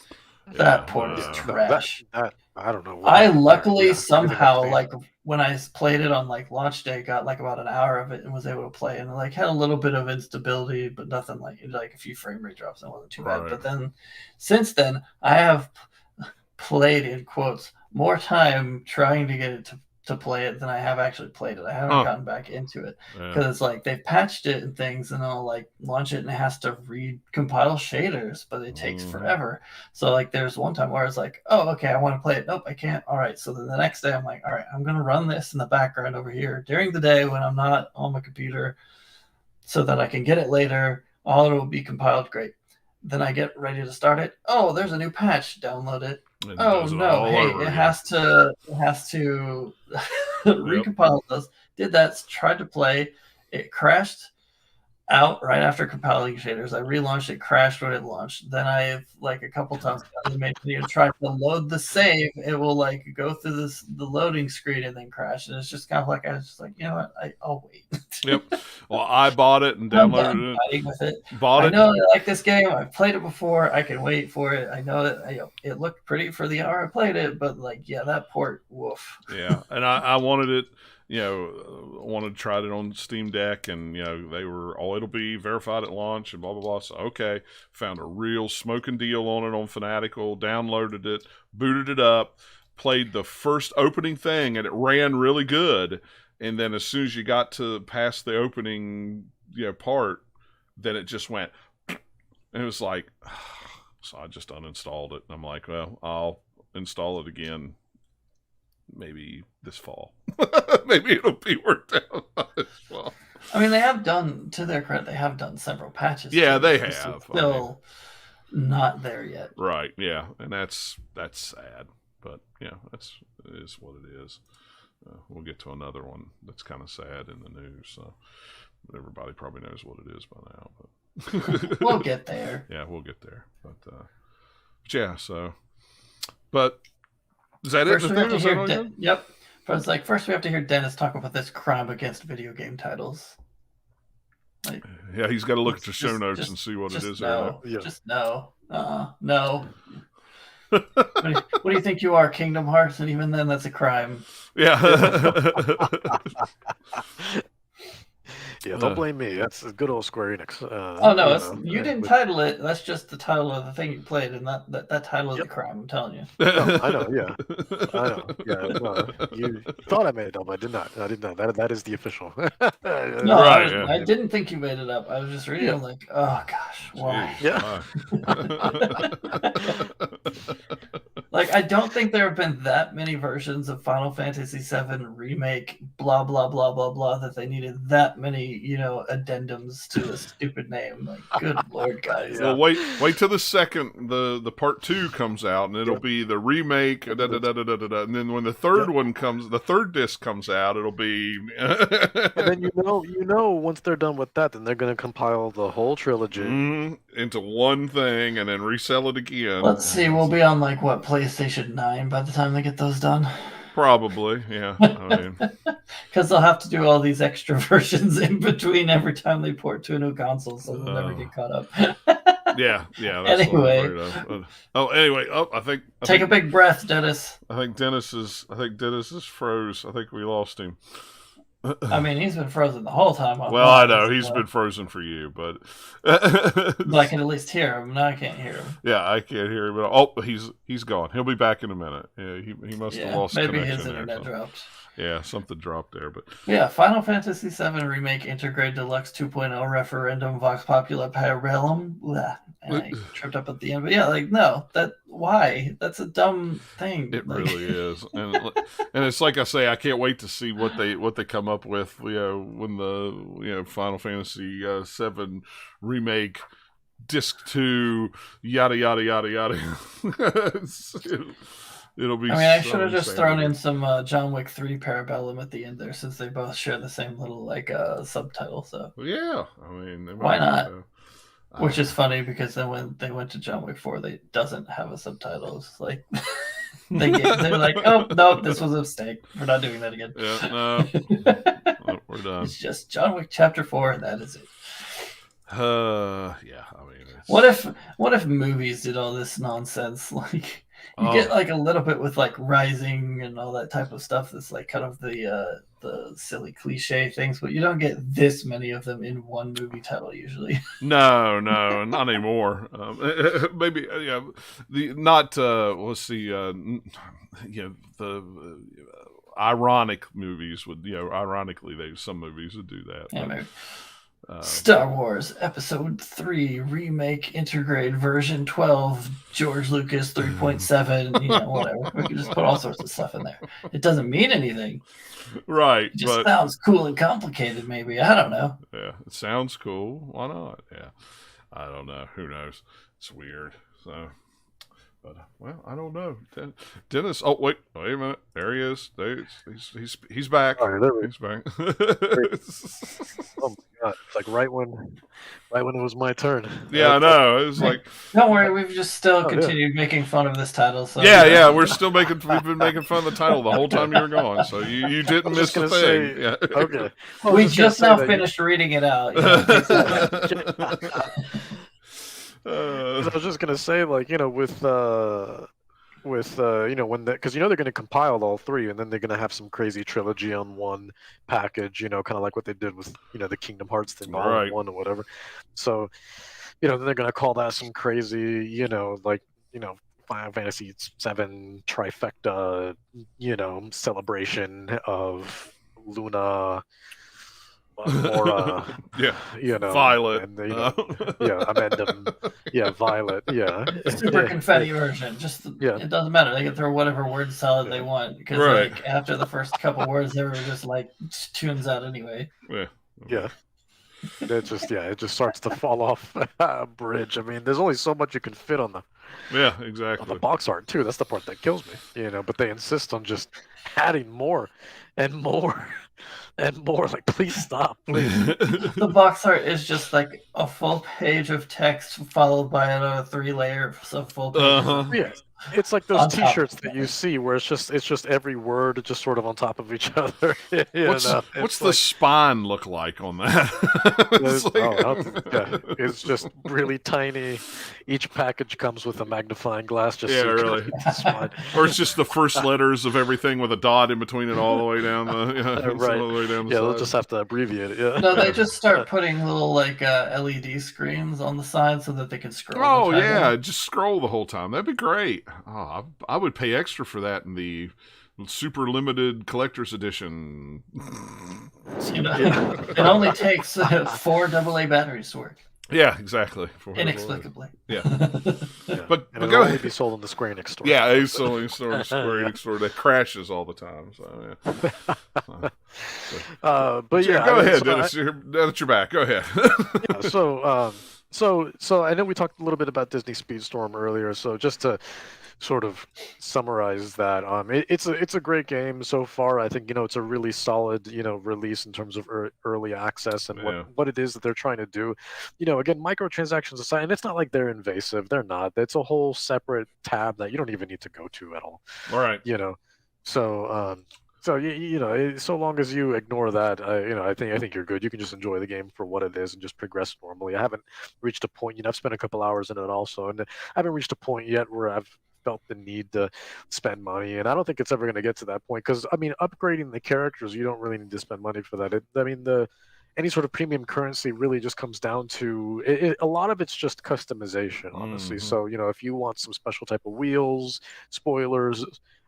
That port is trash. I don't know. I luckily somehow, like, when I played it on like launch day, got like about an hour of it and was able to play, and like had a little bit of instability, but nothing like a few frame rate drops, and it wasn't too bad. But then, since then, I have played, in quotes, more time trying to get it to play it than I have actually played it. I haven't gotten back into it because it's like they've patched it and things, and I'll like launch it and it has to recompile shaders, but it takes forever. So like there's one time where it's like, oh, okay, I want to play it. Nope, I can't. All right. So then the next day I'm like, all right, I'm going to run this in the background over here during the day when I'm not on my computer so that I can get it later. All it will be compiled. Great. Then I get ready to start it. Oh, there's a new patch. Download it. Oh no! Hey, it has to recompile those. Did that? Tried to play. It crashed out right after compiling shaders. I relaunched it. Crashed when it launched. Then I like a couple times made video tried to load the save. It will like go through the loading screen and then crash. And it's just kind of like I was just like, you know what? I'll wait. Yep. Well, I bought it and downloaded it. With it. Bought it. I know I like this game. I've played it before. I can wait for it. I know that it looked pretty for the hour I played it, but like, yeah, that port, woof. Yeah, and I wanted it. Wanted to try it on Steam Deck, and they were it'll be verified at launch and blah blah blah. So okay, found a real smoking deal on it on Fanatical. Downloaded it, booted it up, played the first opening thing, and it ran really good. And then as soon as you got to past the opening part, then it just went. And it was like, so I just uninstalled it. And I'm like, well, I'll install it again. Maybe this fall. Maybe it'll be worked out as well. I mean, they have done, to their credit, they have done several patches. Yeah, they have. Still not there yet. Right, yeah. And that's sad. But, it is what it is. We'll get to another one that's kind of sad in the news. So everybody probably knows what it is by now. But we'll get there. Yeah, we'll get there. But yeah, so. But is that first it? Yep. But it's first we have to hear Dennis talk about this crime against video game titles. Yeah, he's got to look at the show notes and see what it is. No. Yeah. Just no. No. What do you think you are, Kingdom Hearts? And even then, that's a crime. Yeah. Yeah, don't blame me. That's a good old Square Enix. You didn't title it. That's just the title of the thing you played, and that title is a crime. I'm telling you. No, I know. Yeah, I know. Yeah, no, you thought I made it up. I did not. That is the official. No, right, I didn't think you made it up. I was just reading. I'm like, oh gosh, why? Yeah. I don't think there have been that many versions of Final Fantasy VII Remake, blah blah blah blah blah, that they needed that many, addendums to a stupid name. Good lord, guys. Well, wait till the second, the part 2 comes out, and it'll be the remake, and then when the third one comes, the third disc comes out, it'll be. And then once they're done with that, then they're going to compile the whole trilogy into one thing, and then resell it again. Let's see, we'll be on PlayStation 9 by the time they get those done. Probably, yeah. I mean, because they'll have to do all these extra versions in between every time they port to a new console, so they'll never get caught up. yeah. That's anyway. Anyway. I think. Take a big breath, Dennis. I think Dennis is froze. I think we lost him. I mean, he's been frozen the whole time. Well, I know he's been frozen for you, but I can at least hear him. Now I can't hear him. Yeah, I can't hear him. But he's gone. He'll be back in a minute. Yeah, he must have lost. Maybe connection his internet dropped. Yeah, something dropped there, but yeah, Final Fantasy VII Remake Integrate Deluxe 2.0 Referendum Vox Populi Parabellum. Blah, and I tripped up at the end, but yeah, like no, why? That's a dumb thing. it Like, really is, and it's like I say, I can't wait to see what they come up with. When the Final Fantasy VII Remake Disc 2, yada yada yada yada. It'll be. I mean, I should have just thrown in some John Wick 3 Parabellum at the end there, since they both share the same little subtitle. So yeah, I mean, why not? Which is funny because then when they went to John Wick 4, they doesn't have a subtitle. It's like they're like, oh no, this was a mistake. We're not doing that again. Yeah, no, we're done. It's just John Wick Chapter 4, and that is it. Yeah, I mean, what if movies did all this nonsense? Like you get like a little bit with like Rising and all that type of stuff. That's like kind of the silly cliche things, but you don't get this many of them in one movie title usually. No, not anymore. Maybe let's see, the ironic movies would, ironically, some movies would do that. Yeah, maybe. Star Wars Episode 3 Remake Integrate Version 12 George Lucas 3.7, whatever. We can just put all sorts of stuff in there. It doesn't mean anything. Right. It just sounds cool and complicated, maybe. I don't know. Yeah, it sounds cool. Why not? Yeah. I don't know. Who knows? It's weird. So, but I don't know. Dennis. Oh wait a minute. There he is. He's back. All right, there we He's back. Oh my god! It's like right when it was my turn. Yeah, I know. It was like, don't worry. We've just still continued making fun of this title. So yeah. We're still we've been making fun of the title the whole time you were gone. So you didn't miss the thing. Yeah. Okay. Well, we just now finished reading it out. I was just gonna say, like, with when because they're going to compile all three, and then they're going to have some crazy trilogy on one package, kind of like what they did with the Kingdom Hearts thing, all in one or whatever. So then they're going to call that some crazy Final Fantasy VII trifecta celebration of Luna, Laura, Violet, and Amendum, Violet, super confetti version. Just it doesn't matter. They can throw whatever word salad they want, because like after the first couple words, they were just like tunes out anyway. Yeah. It just starts to fall off a bridge. I mean, there's only so much you can fit on the exactly on the box art too. That's the part that kills me. But they insist on just adding more and more and more. Like, please stop, please. The box art is just like a full page of text followed by another 3 layers of full pages. Yeah. It's like those T-shirts that you see where it's just every word just sort of on top of each other. What's the spine look like on that? It's just really tiny. Each package comes with a magnifying glass. Really. Or it's just the first letters of everything with a dot in between it all the way down the all the way down the side. They'll just have to abbreviate it. Yeah. No, they just start putting little LED screens on the side so that they can scroll. Oh yeah, just scroll the whole time. That'd be great. Oh, I would pay extra for that in the super limited collector's edition. It only takes 4 AA batteries to work. Yeah, exactly. Inexplicably. Yeah. But go ahead. Only be sold in the Square Enix store. Yeah, it's only sold in the Square Enix store that crashes all the time. So but yeah, go ahead, Dennis. Now that you're back, go ahead. So I know we talked a little bit about Disney Speedstorm earlier. So just to sort of summarize that, it's a great game so far. I think it's a really solid release in terms of early access and what it is that they're trying to do. Again, microtransactions aside, and it's not like they're invasive. They're not. It's a whole separate tab that you don't even need to go to at all. All right. So so long as you ignore that, I think you're good. You can just enjoy the game for what it is and just progress normally. I haven't reached a point. I've spent a couple hours in it also, and I haven't reached a point yet where I've felt the need to spend money, and I don't think it's ever going to get to that point, because upgrading the characters, you don't really need to spend money for that. Any sort of premium currency really just comes down to a lot of it's just customization, honestly. So if you want some special type of wheels, spoilers,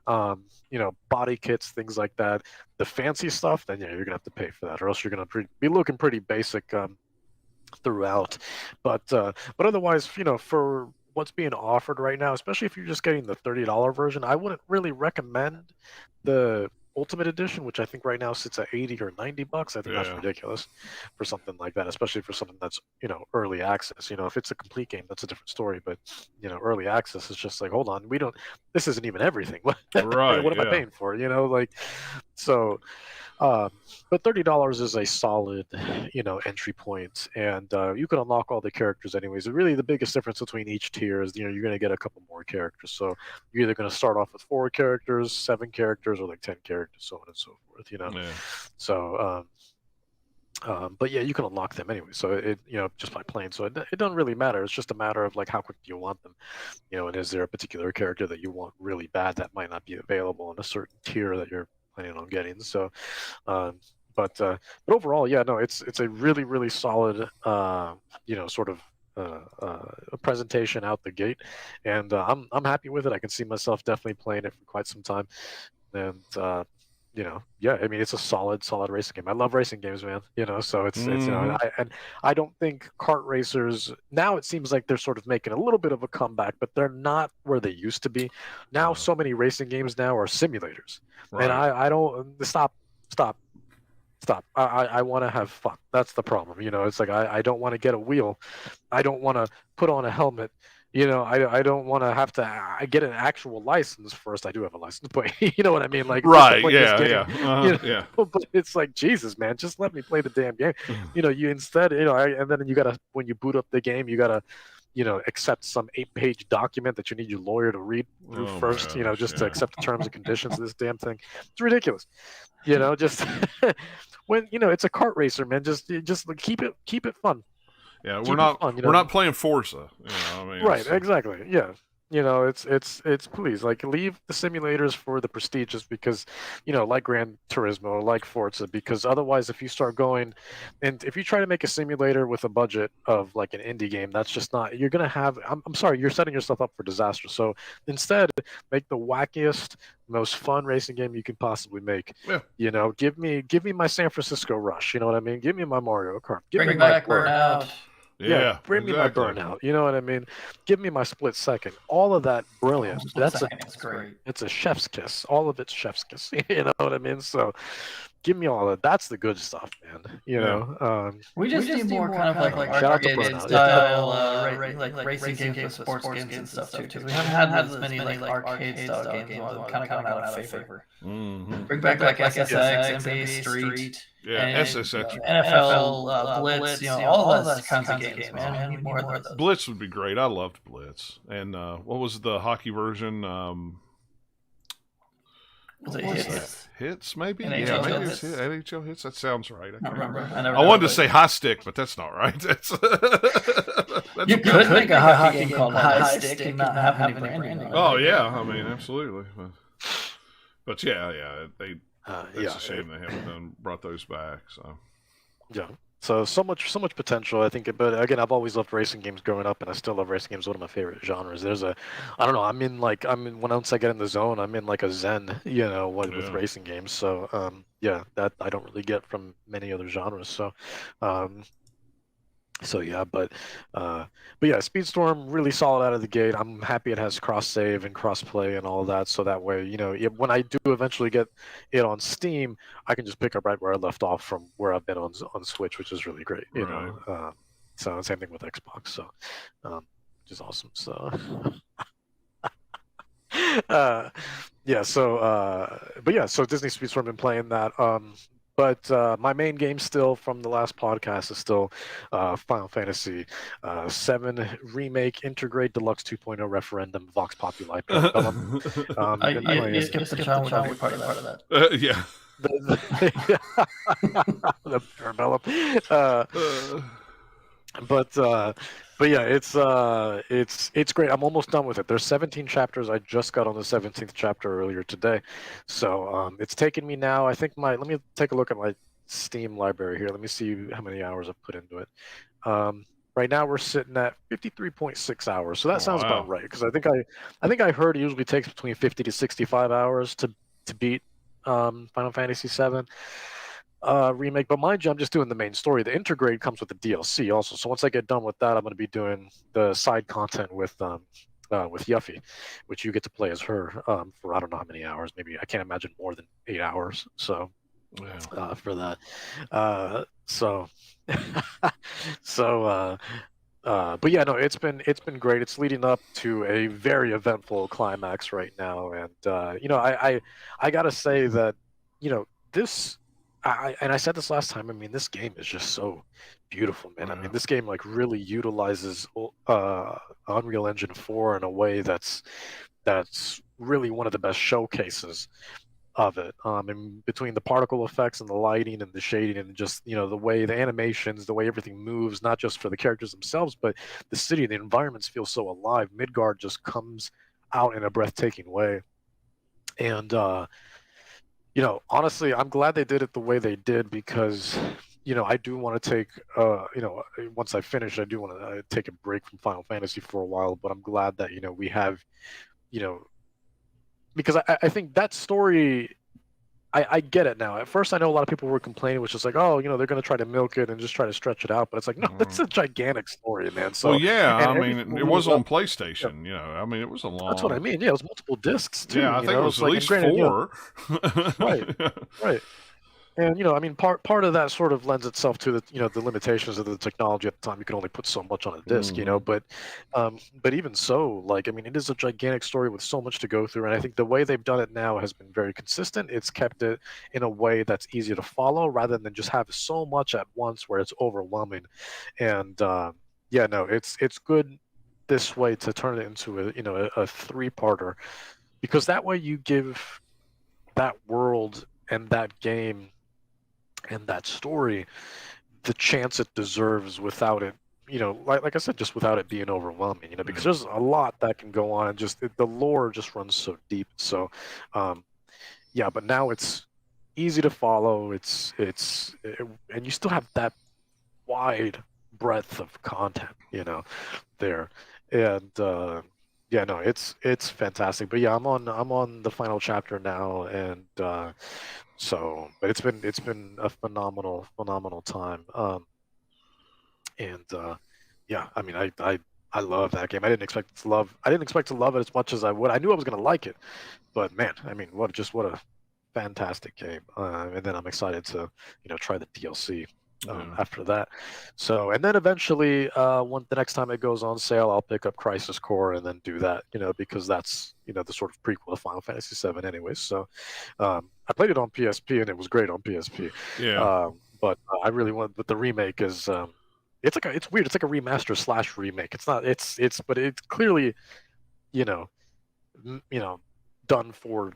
body kits, things like that. The fancy stuff, then yeah, you're gonna have to pay for that, or else you're gonna be looking pretty basic throughout. But otherwise, for what's being offered right now, especially if you're just getting the $30 version, I wouldn't really recommend the Ultimate Edition, which I think right now sits at 80 or $90. I think that's ridiculous for something like that, especially for something that's early access. If it's a complete game, that's a different story. But early access is just like, hold on, this isn't even everything. Right? What am I paying for? So. But $30 is a solid, entry point, and you can unlock all the characters anyways. Really, the biggest difference between each tier is, you're going to get a couple more characters. So you're either going to start off with 4 characters, 7 characters, or like 10 characters, so on and so forth. So, but yeah, you can unlock them anyway. So it, just by playing. So it doesn't really matter. It's just a matter of like how quick do you want them, and is there a particular character that you want really bad that might not be available in a certain tier that you're planning on getting. So, but overall, yeah, no, it's a really, really solid, sort of a presentation out the gate, and I'm happy with it. I can see myself definitely playing it for quite some time, and yeah, I mean, it's a solid racing game. I love racing games, man. So it's and I don't think kart racers now, it seems like they're sort of making a little bit of a comeback, but they're not where they used to be. Now, so many racing games now are simulators, and I don't stop. I want to have fun. That's the problem. It's like I don't want to get a wheel. I don't want to put on a helmet. I don't want to have to I get an actual license first. I do have a license, but you know what I mean? Like, right, yeah. But it's like, Jesus, man, just let me play the damn game. You instead, and then you gotta, when you boot up the game, you gotta, accept some 8-page document that you need your lawyer to read through first, just to accept the terms and conditions of this damn thing. It's ridiculous. Just when it's a kart racer, man. Just keep it fun. Yeah, we're not playing Forza. Right, exactly. Yeah. It's please, like, leave the simulators for the prestige, just because, like Gran Turismo, like Forza, because otherwise, if you start going, and if you try to make a simulator with a budget of like an indie game, that's just not, you're gonna have, I'm sorry, you're setting yourself up for disaster. So instead, make the wackiest, most fun racing game you can possibly make. Yeah. Give me my San Francisco Rush. You know what I mean? Give me my Mario Kart. Give me back my Burnout. Yeah, bring me my Burnout. You know what I mean? Give me my Split Second. All of that, brilliant. That's great. It's a chef's kiss. All of it's chef's kiss. You know what I mean? So, give me all of that's the good stuff, man. We just need more kind of like shout out to arcade Burnout. style, like racing games with sports games and stuff too. Because we haven't had as many like arcade style games. Kind of gone out of favor. Mm-hmm. Bring back like SSX, NBA Street. Yeah, SSX. NFL, Blitz, all those kinds of games, man. We need more of those. Blitz would be great. I loved Blitz. And what was the hockey version? Was it Hits? Hits, maybe? NHL maybe Hits. it's NHL Hits. That sounds right. I remember. I wanted to say High Stick, but that's not right. That's you could make a hockey game called High Stick and not have any branding. Oh, yeah. I mean, absolutely. But yeah, it's a shame they haven't brought those back. So yeah, so much potential, I think. But again, I've always loved racing games growing up, and I still love racing games. One of my favorite genres. I don't know. Once I get in the zone, I'm in like a zen, with racing games. So that I don't really get from many other genres. So yeah, but yeah, Speedstorm really solid out of the gate. I'm happy it has cross save and cross play and all of that, so that way, when I do eventually get it on Steam, I can just pick up right where I left off from where I've been on Switch, which is really great. So same thing with Xbox. So which is awesome. So yeah. So but yeah, so Disney Speedstorm, been playing that. But my main game still from the last podcast is still Final Fantasy VII Remake Intergrade Deluxe 2.0 Referendum Vox Populi Parabellum. You skipped the John Wick part of that. Yeah. The Parabellum. But yeah, it's great. I'm almost done with it. There's 17 chapters. I just got on the 17th chapter earlier today, so it's taken me now. I think let me take a look at my Steam library here. Let me see how many hours I've put into it. Right now we're sitting at 53.6 hours, so that sounds wow. about right. Because I think I heard it usually takes between 50 to 65 hours to beat Final Fantasy VII remake. But mind you, I'm just doing the main story. The intergrade comes with the DLC also. So once I get done with that, I'm going to be doing the side content with Yuffie, which you get to play as her for I don't know how many hours. Maybe I can't imagine more than 8 hours. So Yeah. for that, so so. But yeah, no, it's been great. It's leading up to a very eventful climax right now, and I gotta say that this and I said this last time. I mean, this game is just so beautiful, man. I mean, this game like really utilizes Unreal Engine 4 in a way that's really one of the best showcases of it. And between the particle effects and the lighting and the shading and just the way the animations, the way everything moves, not just for the characters themselves, but the city, the environments feel so alive. Midgard just comes out in a breathtaking way. And honestly, I'm glad they did it the way they did because I do want to take once I finish, I do want to take a break from Final Fantasy for a while. But I'm glad that we have you know because I think that story. I get it now. At first, I know a lot of people were complaining, which is like, oh, they're going to try to milk it and just try to stretch it out. But it's like, no, it's a gigantic story, man. So, Well, yeah, and I mean, it was on PlayStation. I mean, it was a that's what I long. mean. Yeah, it was multiple discs too. Yeah, I think it was It's at like, and least granted, 4. right, right. And I mean, part of that sort of lends itself to the limitations of the technology at the time. You could only put so much on a disc, but even so, like I mean, it is a gigantic story with so much to go through, and I think the way they've done it now has been very consistent. It's kept it in a way that's easy to follow, rather than just have so much at once where it's overwhelming. And yeah, no, it's good this way to turn it into a three-parter, because that way you give that world and that game and that story the chance it deserves without it like I said, just without it being overwhelming, because there's a lot that can go on, and just the lore just runs so deep. So yeah, but now it's easy to follow. And you still have that wide breadth of content there. And yeah, no, it's fantastic. But yeah, I'm on the final chapter now. And but it's been a phenomenal time. And yeah, I mean, I love that game. I didn't expect to love it as much as I would. I knew I was gonna like it, but man, I mean, what a fantastic game. And then I'm excited to try the DLC after that. So, and then eventually, the next time it goes on sale, I'll pick up Crisis Core and then do that, because that's the sort of prequel to Final Fantasy VII, anyways. So, I played it on PSP and it was great on PSP. Yeah. But I really want, but the remake is, it's weird. It's like a remaster slash remake. It's not. But it's clearly, you know, done for,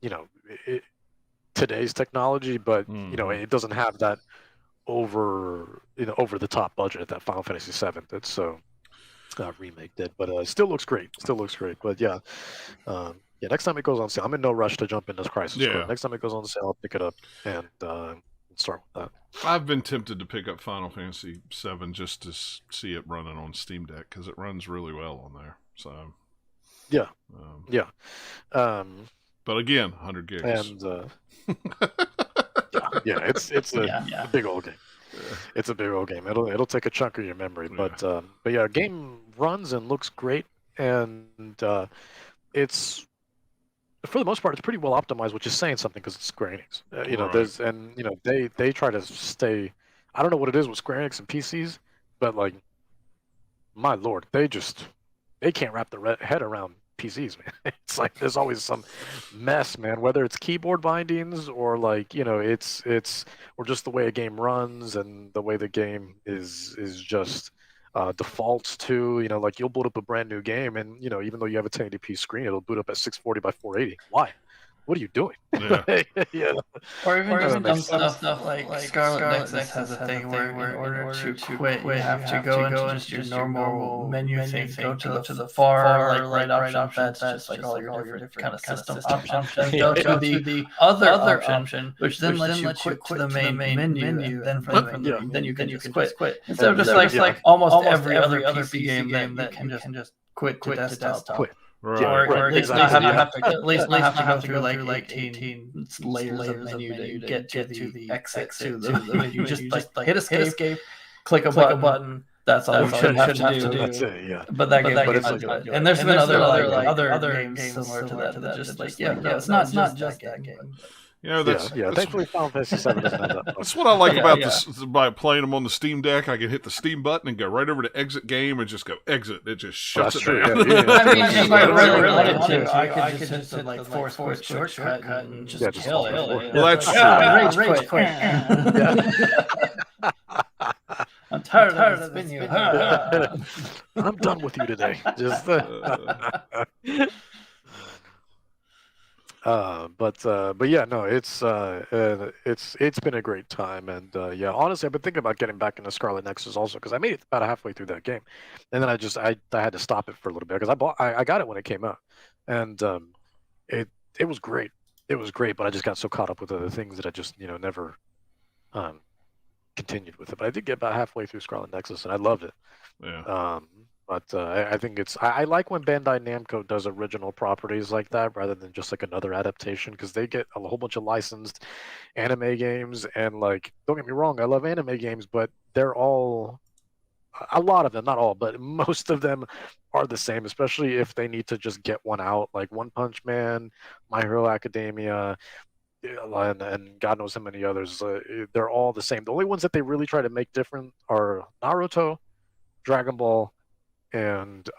you know, today's technology. But it doesn't have that over the top budget that Final Fantasy VII did. So remake did, but still looks great. But yeah, yeah. Next time it goes on sale, I'm in no rush to jump into Crisis Core. Next time it goes on sale, I'll pick it up and start with that. I've been tempted to pick up Final Fantasy VII just to see it running on Steam Deck because it runs really well on there. So yeah, yeah. But again, 100 gigs. And yeah, it's a big old game. It's a big old game. It'll take a chunk of your memory, but yeah, game runs and looks great, and it's, for the most part, it's pretty well optimized, which is saying something because it's Square Enix. They try to stay. I don't know what it is with Square Enix and PCs, but like, my lord, they can't wrap their head around PCs, man. It's like there's always some mess, man. Whether it's keyboard bindings or like it's or just the way a game runs and the way the game is just defaults to like you'll boot up a brand new game and even though you have a 1080p screen, it'll boot up at 640 by 480. Why? what are you doing? Yeah. Yeah. Or even just dumb stuff like Scarlet Nexus has a thing where in order to quit, you have to go into just your normal menu thing, go to the far right option that's just like all your different kind of system options, then go to the other option, which then lets you quit to the main menu, and then from the menu, then you can just quit. Instead of just like almost every other PC game that you can just quit to desktop. Right. Or at least not have to go through like 18 layers of menu to get to the exit to the menu. You just like hit escape, click a button. That's all you should have to do. That's it, yeah. But that game doesn't do it. And there's been other games similar to that just like it's not just that game. That's thankfully Final Fantasy VII doesn't have that. That's what I like about this. By playing them on the Steam Deck, I can hit the Steam button and go right over to exit game and just go exit. It just shuts it down. I mean, if I really wanted to, I could just hit like force quick shortcut and just kill it. Well, that's true. Rage quit. I'm tired of this menu. I'm done with you today. Just. But yeah, no, it's been a great time, and honestly, I've been thinking about getting back into Scarlet Nexus also because I made it about halfway through that game, and then I had to stop it for a little bit because I got it when it came out, and it was great. It was great, but I just got so caught up with other things that I just never continued with it. But I did get about halfway through Scarlet Nexus, and I loved it. Yeah. But I think I like when Bandai Namco does original properties like that rather than just like another adaptation because they get a whole bunch of licensed anime games and like don't get me wrong, I love anime games, but they're all a lot of them, not all, but most of them are the same, especially if they need to just get one out, like One Punch Man, My Hero Academia, and God knows how many others. They're all the same. The only ones that they really try to make different are Naruto, Dragon Ball, and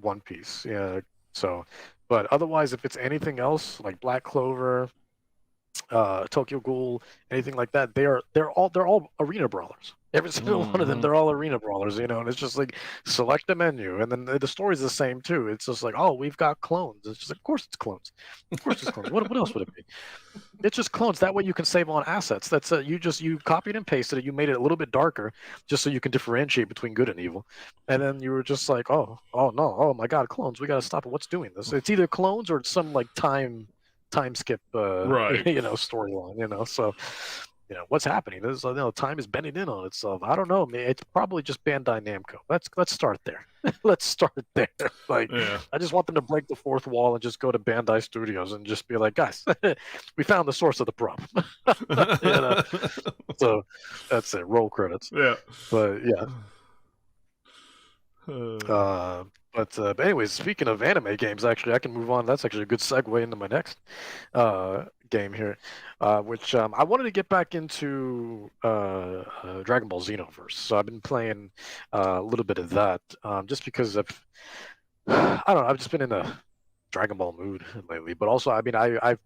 One Piece. Yeah. So, but otherwise, if it's anything else like Black Clover, Tokyo Ghoul, anything like that, they're all arena brawlers. Every single one of them, they're all arena brawlers, and it's just like select the menu, and then the story's the same too. It's just like, oh, we've got clones. It's just, of course it's clones. Of course it's clones. What else would it be? It's just clones. That way you can save on assets. That's you copied and pasted it. You made it a little bit darker, just so you can differentiate between good and evil. And then you were just like, oh no, oh my God, clones. We got to stop it. What's doing this? It's either clones or it's some like time skip, right? Storyline. So. What's happening? There's, time is bending in on itself. I don't know. It's probably just Bandai Namco. Let's start there. Let's start there. Like, I just want them to break the fourth wall and just go to Bandai Studios and just be like, guys, we found the source of the problem. So that's it. Roll credits. Yeah. But yeah. But anyways, speaking of anime games, actually, I can move on. That's actually a good segue into my next game here, which I wanted to get back into Dragon Ball Xenoverse. So I've been playing a little bit of that just because I don't know, I've just been in a Dragon Ball mood lately. But also, I mean, I've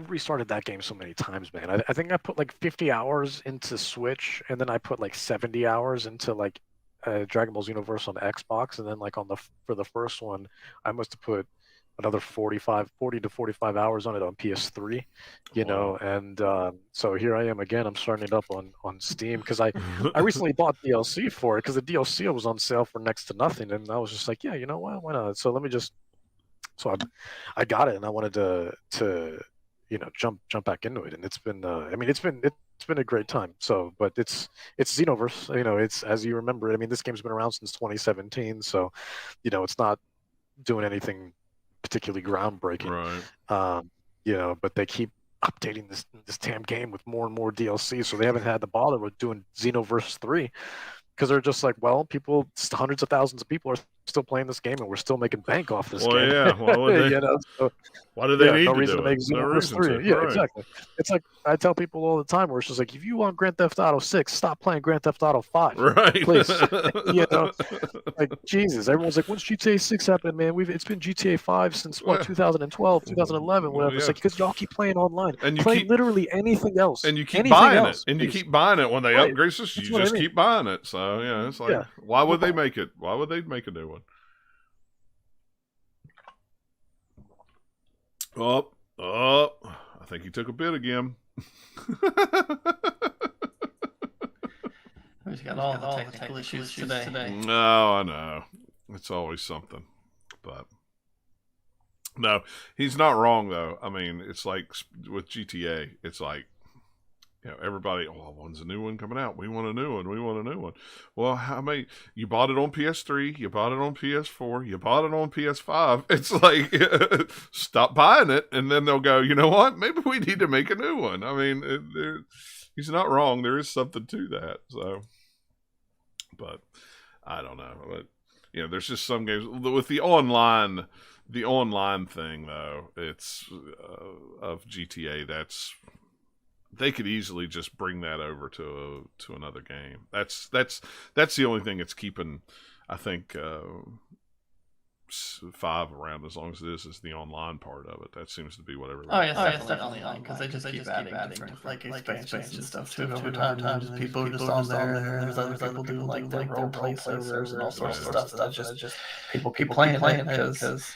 restarted that game so many times, man. I think I put like 50 hours into Switch, and then I put like 70 hours into like Dragon Ball Xenoverse on Xbox, and then like for the first one, I must have put another 40 to 45 hours on it on PS3, and so here I am again. I'm starting it up on Steam because I recently bought DLC for it because the DLC was on sale for next to nothing, and I was just like, yeah, you know what, why not? So I got it, and I wanted to jump back into it, and it's been it's been a great time. So, but it's Xenoverse, it's, as you remember, I mean, this game's been around since 2017, so it's not doing anything particularly groundbreaking, right? But they keep updating this damn game with more and more DLC, so they haven't had to bother with doing Xenoverse 3 because they're just like, well, hundreds of thousands of people are still playing this game, and we're still making bank off this game. Yeah, why would they? Why do they need no to reason do to make it? Xenoverse 3. Yeah, right. Exactly. It's like I tell people all the time, where it's just like, if you want Grand Theft Auto 6, stop playing Grand Theft Auto 5, right? Please. Like Jesus, everyone's like, when's GTA 6 happen, man? It's been GTA 5 since 2012, 2011, whatever. It's like, because y'all keep playing online, and you play literally anything else, and you keep buying it, and you keep buying it when they upgrade this. You just keep buying it. So it's like, why would they make it? Why would they make a new one? I think he took a bit again. He's got all the technical issues today. No, I know. It's always something. But no, he's not wrong though. I mean, it's like with GTA, it's like, everybody, when's a new one coming out? We want a new one. We want a new one. Well, how many? You bought it on PS3, you bought it on PS4, you bought it on PS5. It's like, stop buying it, and then they'll go, you know what? Maybe we need to make a new one. I mean, he's not wrong. There is something to that. So, but I don't know. But there's just some games with the online thing though. It's of GTA. They could easily just bring that over to another game. That's the only thing that's keeping, I think, 5 around as long as it is the online part of it. That seems to be what everyone. Oh, yeah, it's definitely online because they just keep adding different like expansions and stuff to it over time. And people are just on there, and there's other people doing like their role play servers and all sorts of stuff. That's just people keep playing it because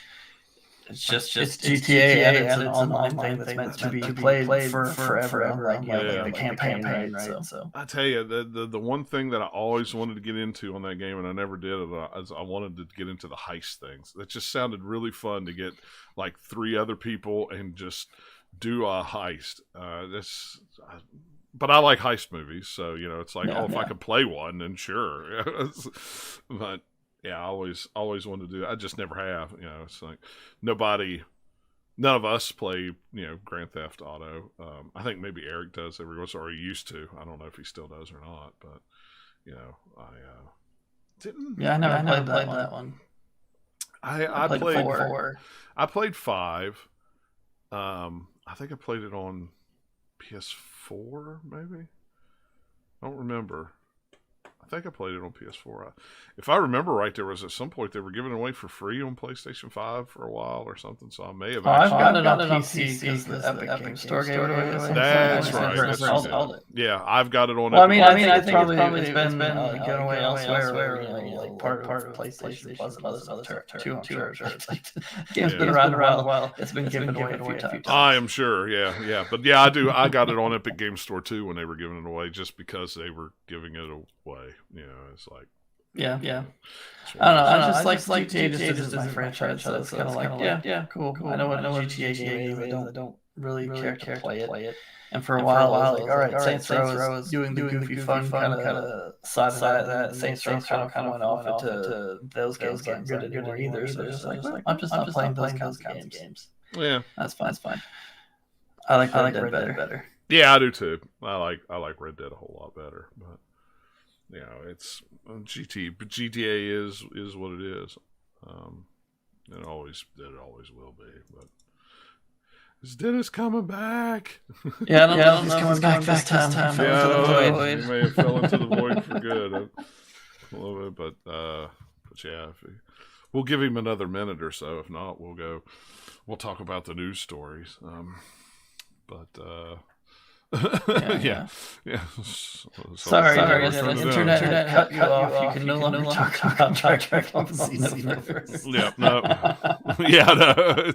it's GTA and it's an online thing that's meant to be played for forever. Like the campaign, right? So I tell you, the one thing that I always wanted to get into on that game, and I never did, is I wanted to get into the heist things. That just sounded really fun to get like 3 other people and just do a heist. But I like heist movies, so it's like, if I could play one, then sure. But yeah, I always wanted to do that. I just never have. It's like none of us play, Grand Theft Auto. I think maybe Eric does every once, or he used to. I don't know if he still does or not, but I didn't. Yeah, I never played that one. I played 4. I played 5. I think I played it on PS4, maybe. I don't remember. I think I played it on PS4. If I remember right, there was at some point they were giving it away for free on PlayStation 5 for a while or something, so I may have I've got it on PC because the Epic Game Store gave it away. That's right. Yeah, I've got it on. Well, I mean, I think probably it's been given away elsewhere, like part of PlayStation Plus and other stuff too. I'm sure. Game's been around a while. It's been given away a few times. I am sure. Yeah. But yeah, I do. I got it on Epic Game Store too when they were giving it away, just because they were giving it away. It's like. Yeah. I don't know. I just like GTA just isn't my franchise, so it's kind of like, yeah, cool. I know what GTA game is. I don't really care to play it. And for a while, I was like, all right, Saints Row is doing the goofy fun kind of side of that. Saints Row kind of went off into those games getting good anymore either. So just like, I'm just not playing those kinds of games. Yeah, that's fine. I like Red Dead better. Yeah, I do too. I like Red Dead a whole lot better, but. It's GTA is what it is. It always will be. But is Dennis coming back? Yeah, I don't know if he's coming back this time. He may have fell into the void for good. A little bit, but yeah, we'll give him another minute or so. If not, we'll talk about the news stories. Yeah. Sorry, the internet cut you off. You can no longer talk about Dragon Ball Z Xenoverse. Yeah, no.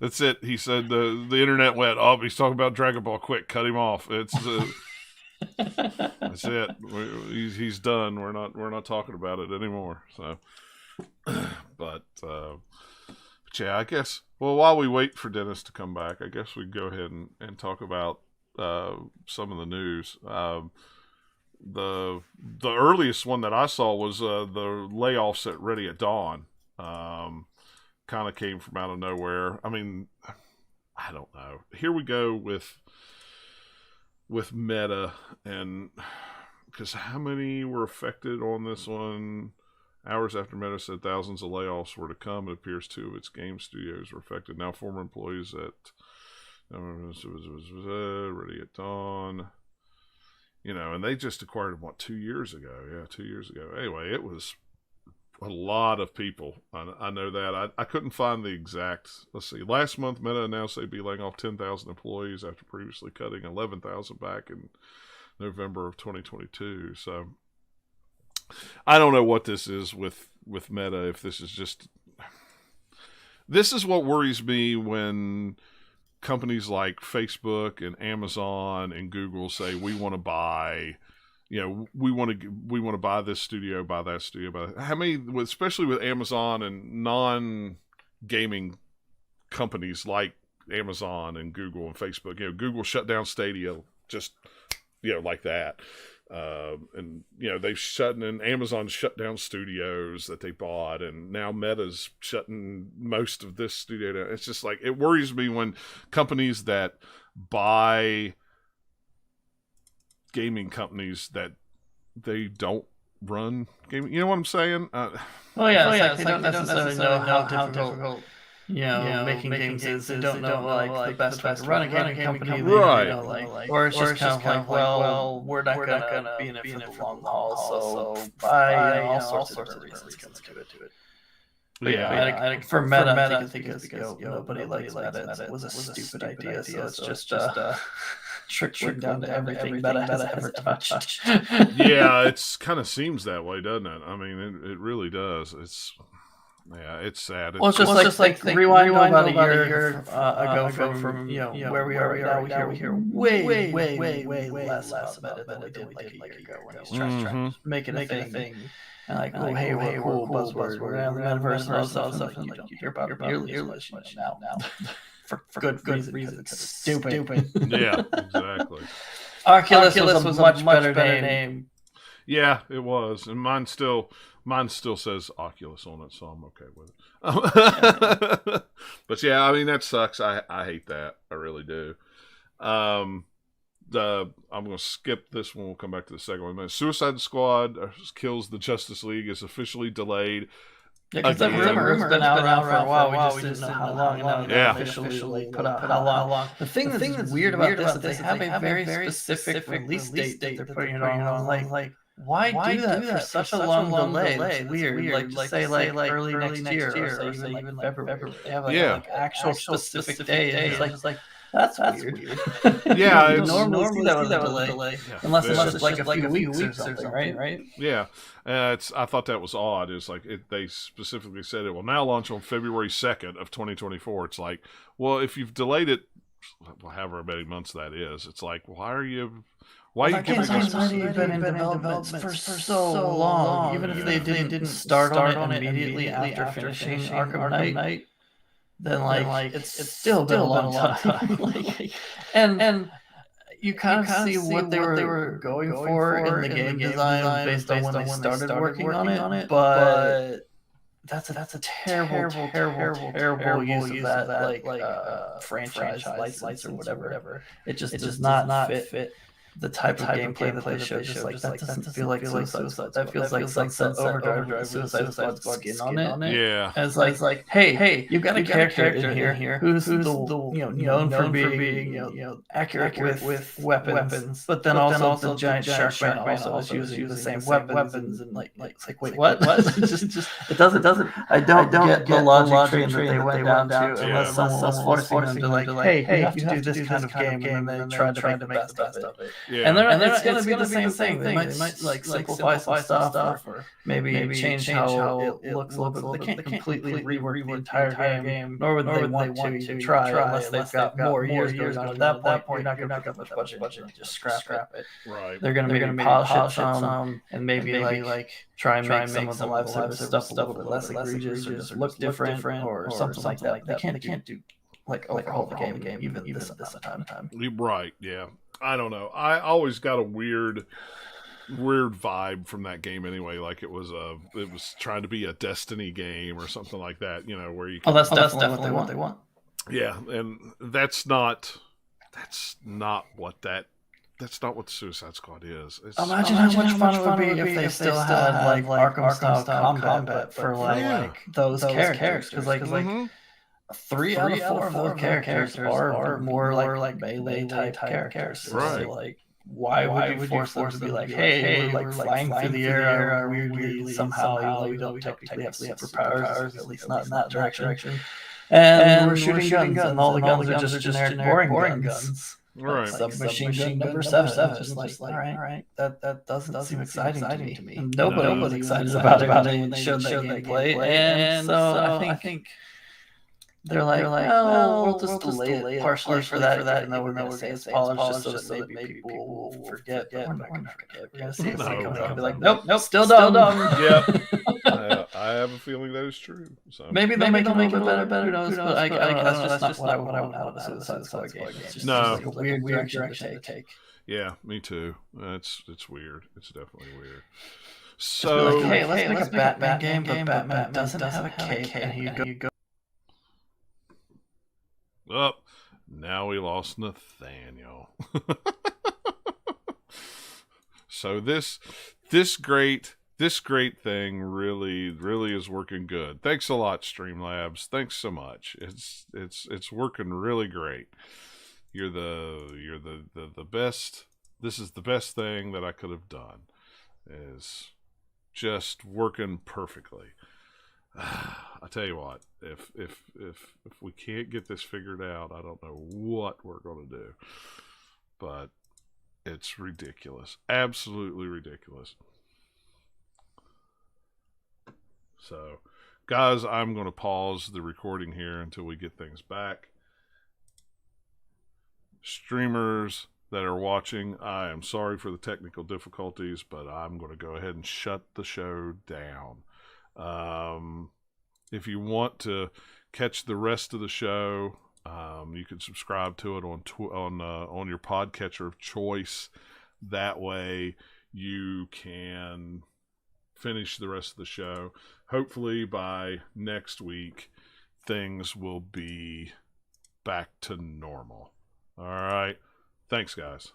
It's it. He said the internet went, he's talking about Dragon Ball. Quick, cut him off. It's that's it. He's done. We're not talking about it anymore. So, but yeah, I guess. Well, while we wait for Dennis to come back, I guess we can go ahead and talk about some of the news. The earliest one that I saw was the layoffs at Ready at Dawn. Kind of came from out of nowhere. I mean, I don't know. Here we go with Meta, and because how many were affected on this one? Hours after Meta said thousands of layoffs were to come, it appears 2 of its game studios were affected. Now, former employees at Ready at Dawn, and they just acquired them 2 years ago. Yeah, 2 years ago. Anyway, it was a lot of people. I know that. I couldn't find the exact. Let's see. Last month, Meta announced they'd be laying off 10,000 employees after previously cutting 11,000 back in November of 2022. So I don't know what this is with Meta. If this is just this is what worries me when companies like Facebook and Amazon and Google say we want to buy, we want to buy this studio, buy that studio, buy that. How many, especially with Amazon and non-gaming companies like Amazon and Google and Facebook. Google shut down Stadia just like that. And they've and Amazon shut down studios that they bought, and now Meta's shutting most of this studio down. It's just like, it worries me when companies that buy gaming companies that they don't run gaming. You know what I'm saying? They don't necessarily know how difficult making games is. They don't know the best way to run a gaming company, right? Or it's just kind of well, we're not gonna be in it for the long haul, so all sorts of reasons come to it. Yeah, for Meta, I think it's because nobody likes Meta. It was a stupid idea, so it's just trick down to everything Meta has ever touched. Yeah, it's kind of seems that way, doesn't it? I mean, it really does. It's sad. Well, it's just like rewind about a year ago from where we are right now. We hear way less about Meta than we did like a year ago when he's trying to make it a thing. And like, oh hey, we're cool buzzword. We're gonna have the metaverse and all stuff. And you hear about it nearly as much now. For good reason. It's stupid. Yeah, exactly. Oculus was a much better name. Yeah, it was, and mine still says Oculus on it, so I'm okay with it. But yeah, I mean, that sucks. I hate that. I really do. I'm going to skip this one. We'll come back to the second one. Suicide Squad Kills the Justice League is officially delayed. Yeah, because that rumor's been out for a while. We just didn't know how long. Yeah. Officially put out how long. The thing that's weird about this is they have a very specific release date that they're putting it on. Like, why do that for such a long delay? It's weird. Like say early next year, or say even like February. They have like actual specific day. It's like that's weird. Yeah, you normally see that with a delay, unless it's just like a few weeks or something, right? Yeah, I thought that was odd. It's like they specifically said it will now launch on February 2nd of 2024. It's like, well, if you've delayed it, however many months that is, it's like, why are you giving us? Already been in development for so long. Even if they didn't start on it immediately after finishing Arkham Knight, then like it's still been a long time. and you kind of see what they were going for in the game design based on when they started working on it, but that's a terrible use of that franchise license or whatever. It just does not fit the type of gameplay that they showed. Just like that doesn't feel like Suicide. That feels like Sunset Overdrive with Suicide Squad skin on it. Yeah. As like, hey, you've got a character in here who's the known for being accurate with weapons, but then also the giant shark man also is using the same weapons, and like it's like, wait, what? it doesn't. I don't get the logic train that they went down to unless someone was forcing them to like, hey, you have to do this kind of game, and then they tried to make the best of it. Yeah. And it's going to be the same thing. They might like simplify some stuff, or maybe change how it looks a little bit. They can't completely rework the entire game, nor would they want to try unless they've got more years going on. At that point, you're not going to pick up much budget and just scrap it. Right. They're going to polish it some, and maybe like try and make some of the live service stuff a little bit less egregious, or just look different, or something like that. They can't do like overhaul the game even this time. Right. Yeah. I don't know. I always got a weird vibe from that game anyway. Like it was trying to be a Destiny game or something like that. Where you can... that's definitely what they want. Yeah, and that's not what Suicide Squad is. Imagine how much fun it would be if they still had like Arkham style combat for like those characters, because like 3 out of 4 of those characters are more like melee type characters. Right. So like, why would you force them to be like, hey, we're like flying through the air weirdly somehow, we don't technically have superpowers, at least not in that direction. And we're shooting guns, and all the guns are just generic boring guns. Right. Submachine gun number 7. Just like, all right, that doesn't seem exciting to me. And nobody was excited about it when they showed that gameplay. And so I think they're like, well, we'll just delay it partially for that, even though we're going to say it's polished, just so that maybe people will forget. But we're not going to forget. We're going to see if they come out and be like, nope, still dumb. Yep. I have a feeling that is true. So maybe they'll make it a little bit better. Who knows? But that's just not what I want out of the Suicide Squad game. It's just like a weird direction to take. Yeah, me too. It's weird. It's definitely weird. So like, hey, let's make a Batman game, but Batman doesn't have a cape, and you go. Oh, now we lost Nathaniel. So this great thing really is working good. Thanks a lot, Streamlabs. Thanks so much. It's working really great. You're the best. This is the best thing that I could have done. Is just working perfectly. I tell you what, if we can't get this figured out, I don't know what we're going to do. But it's ridiculous. Absolutely ridiculous. So, guys, I'm going to pause the recording here until we get things back. Streamers that are watching, I am sorry for the technical difficulties, but I'm going to go ahead and shut the show down. If you want to catch the rest of the show, you can subscribe to it on your podcatcher of choice. That way you can finish the rest of the show. Hopefully by next week, things will be back to normal. All right. Thanks, guys.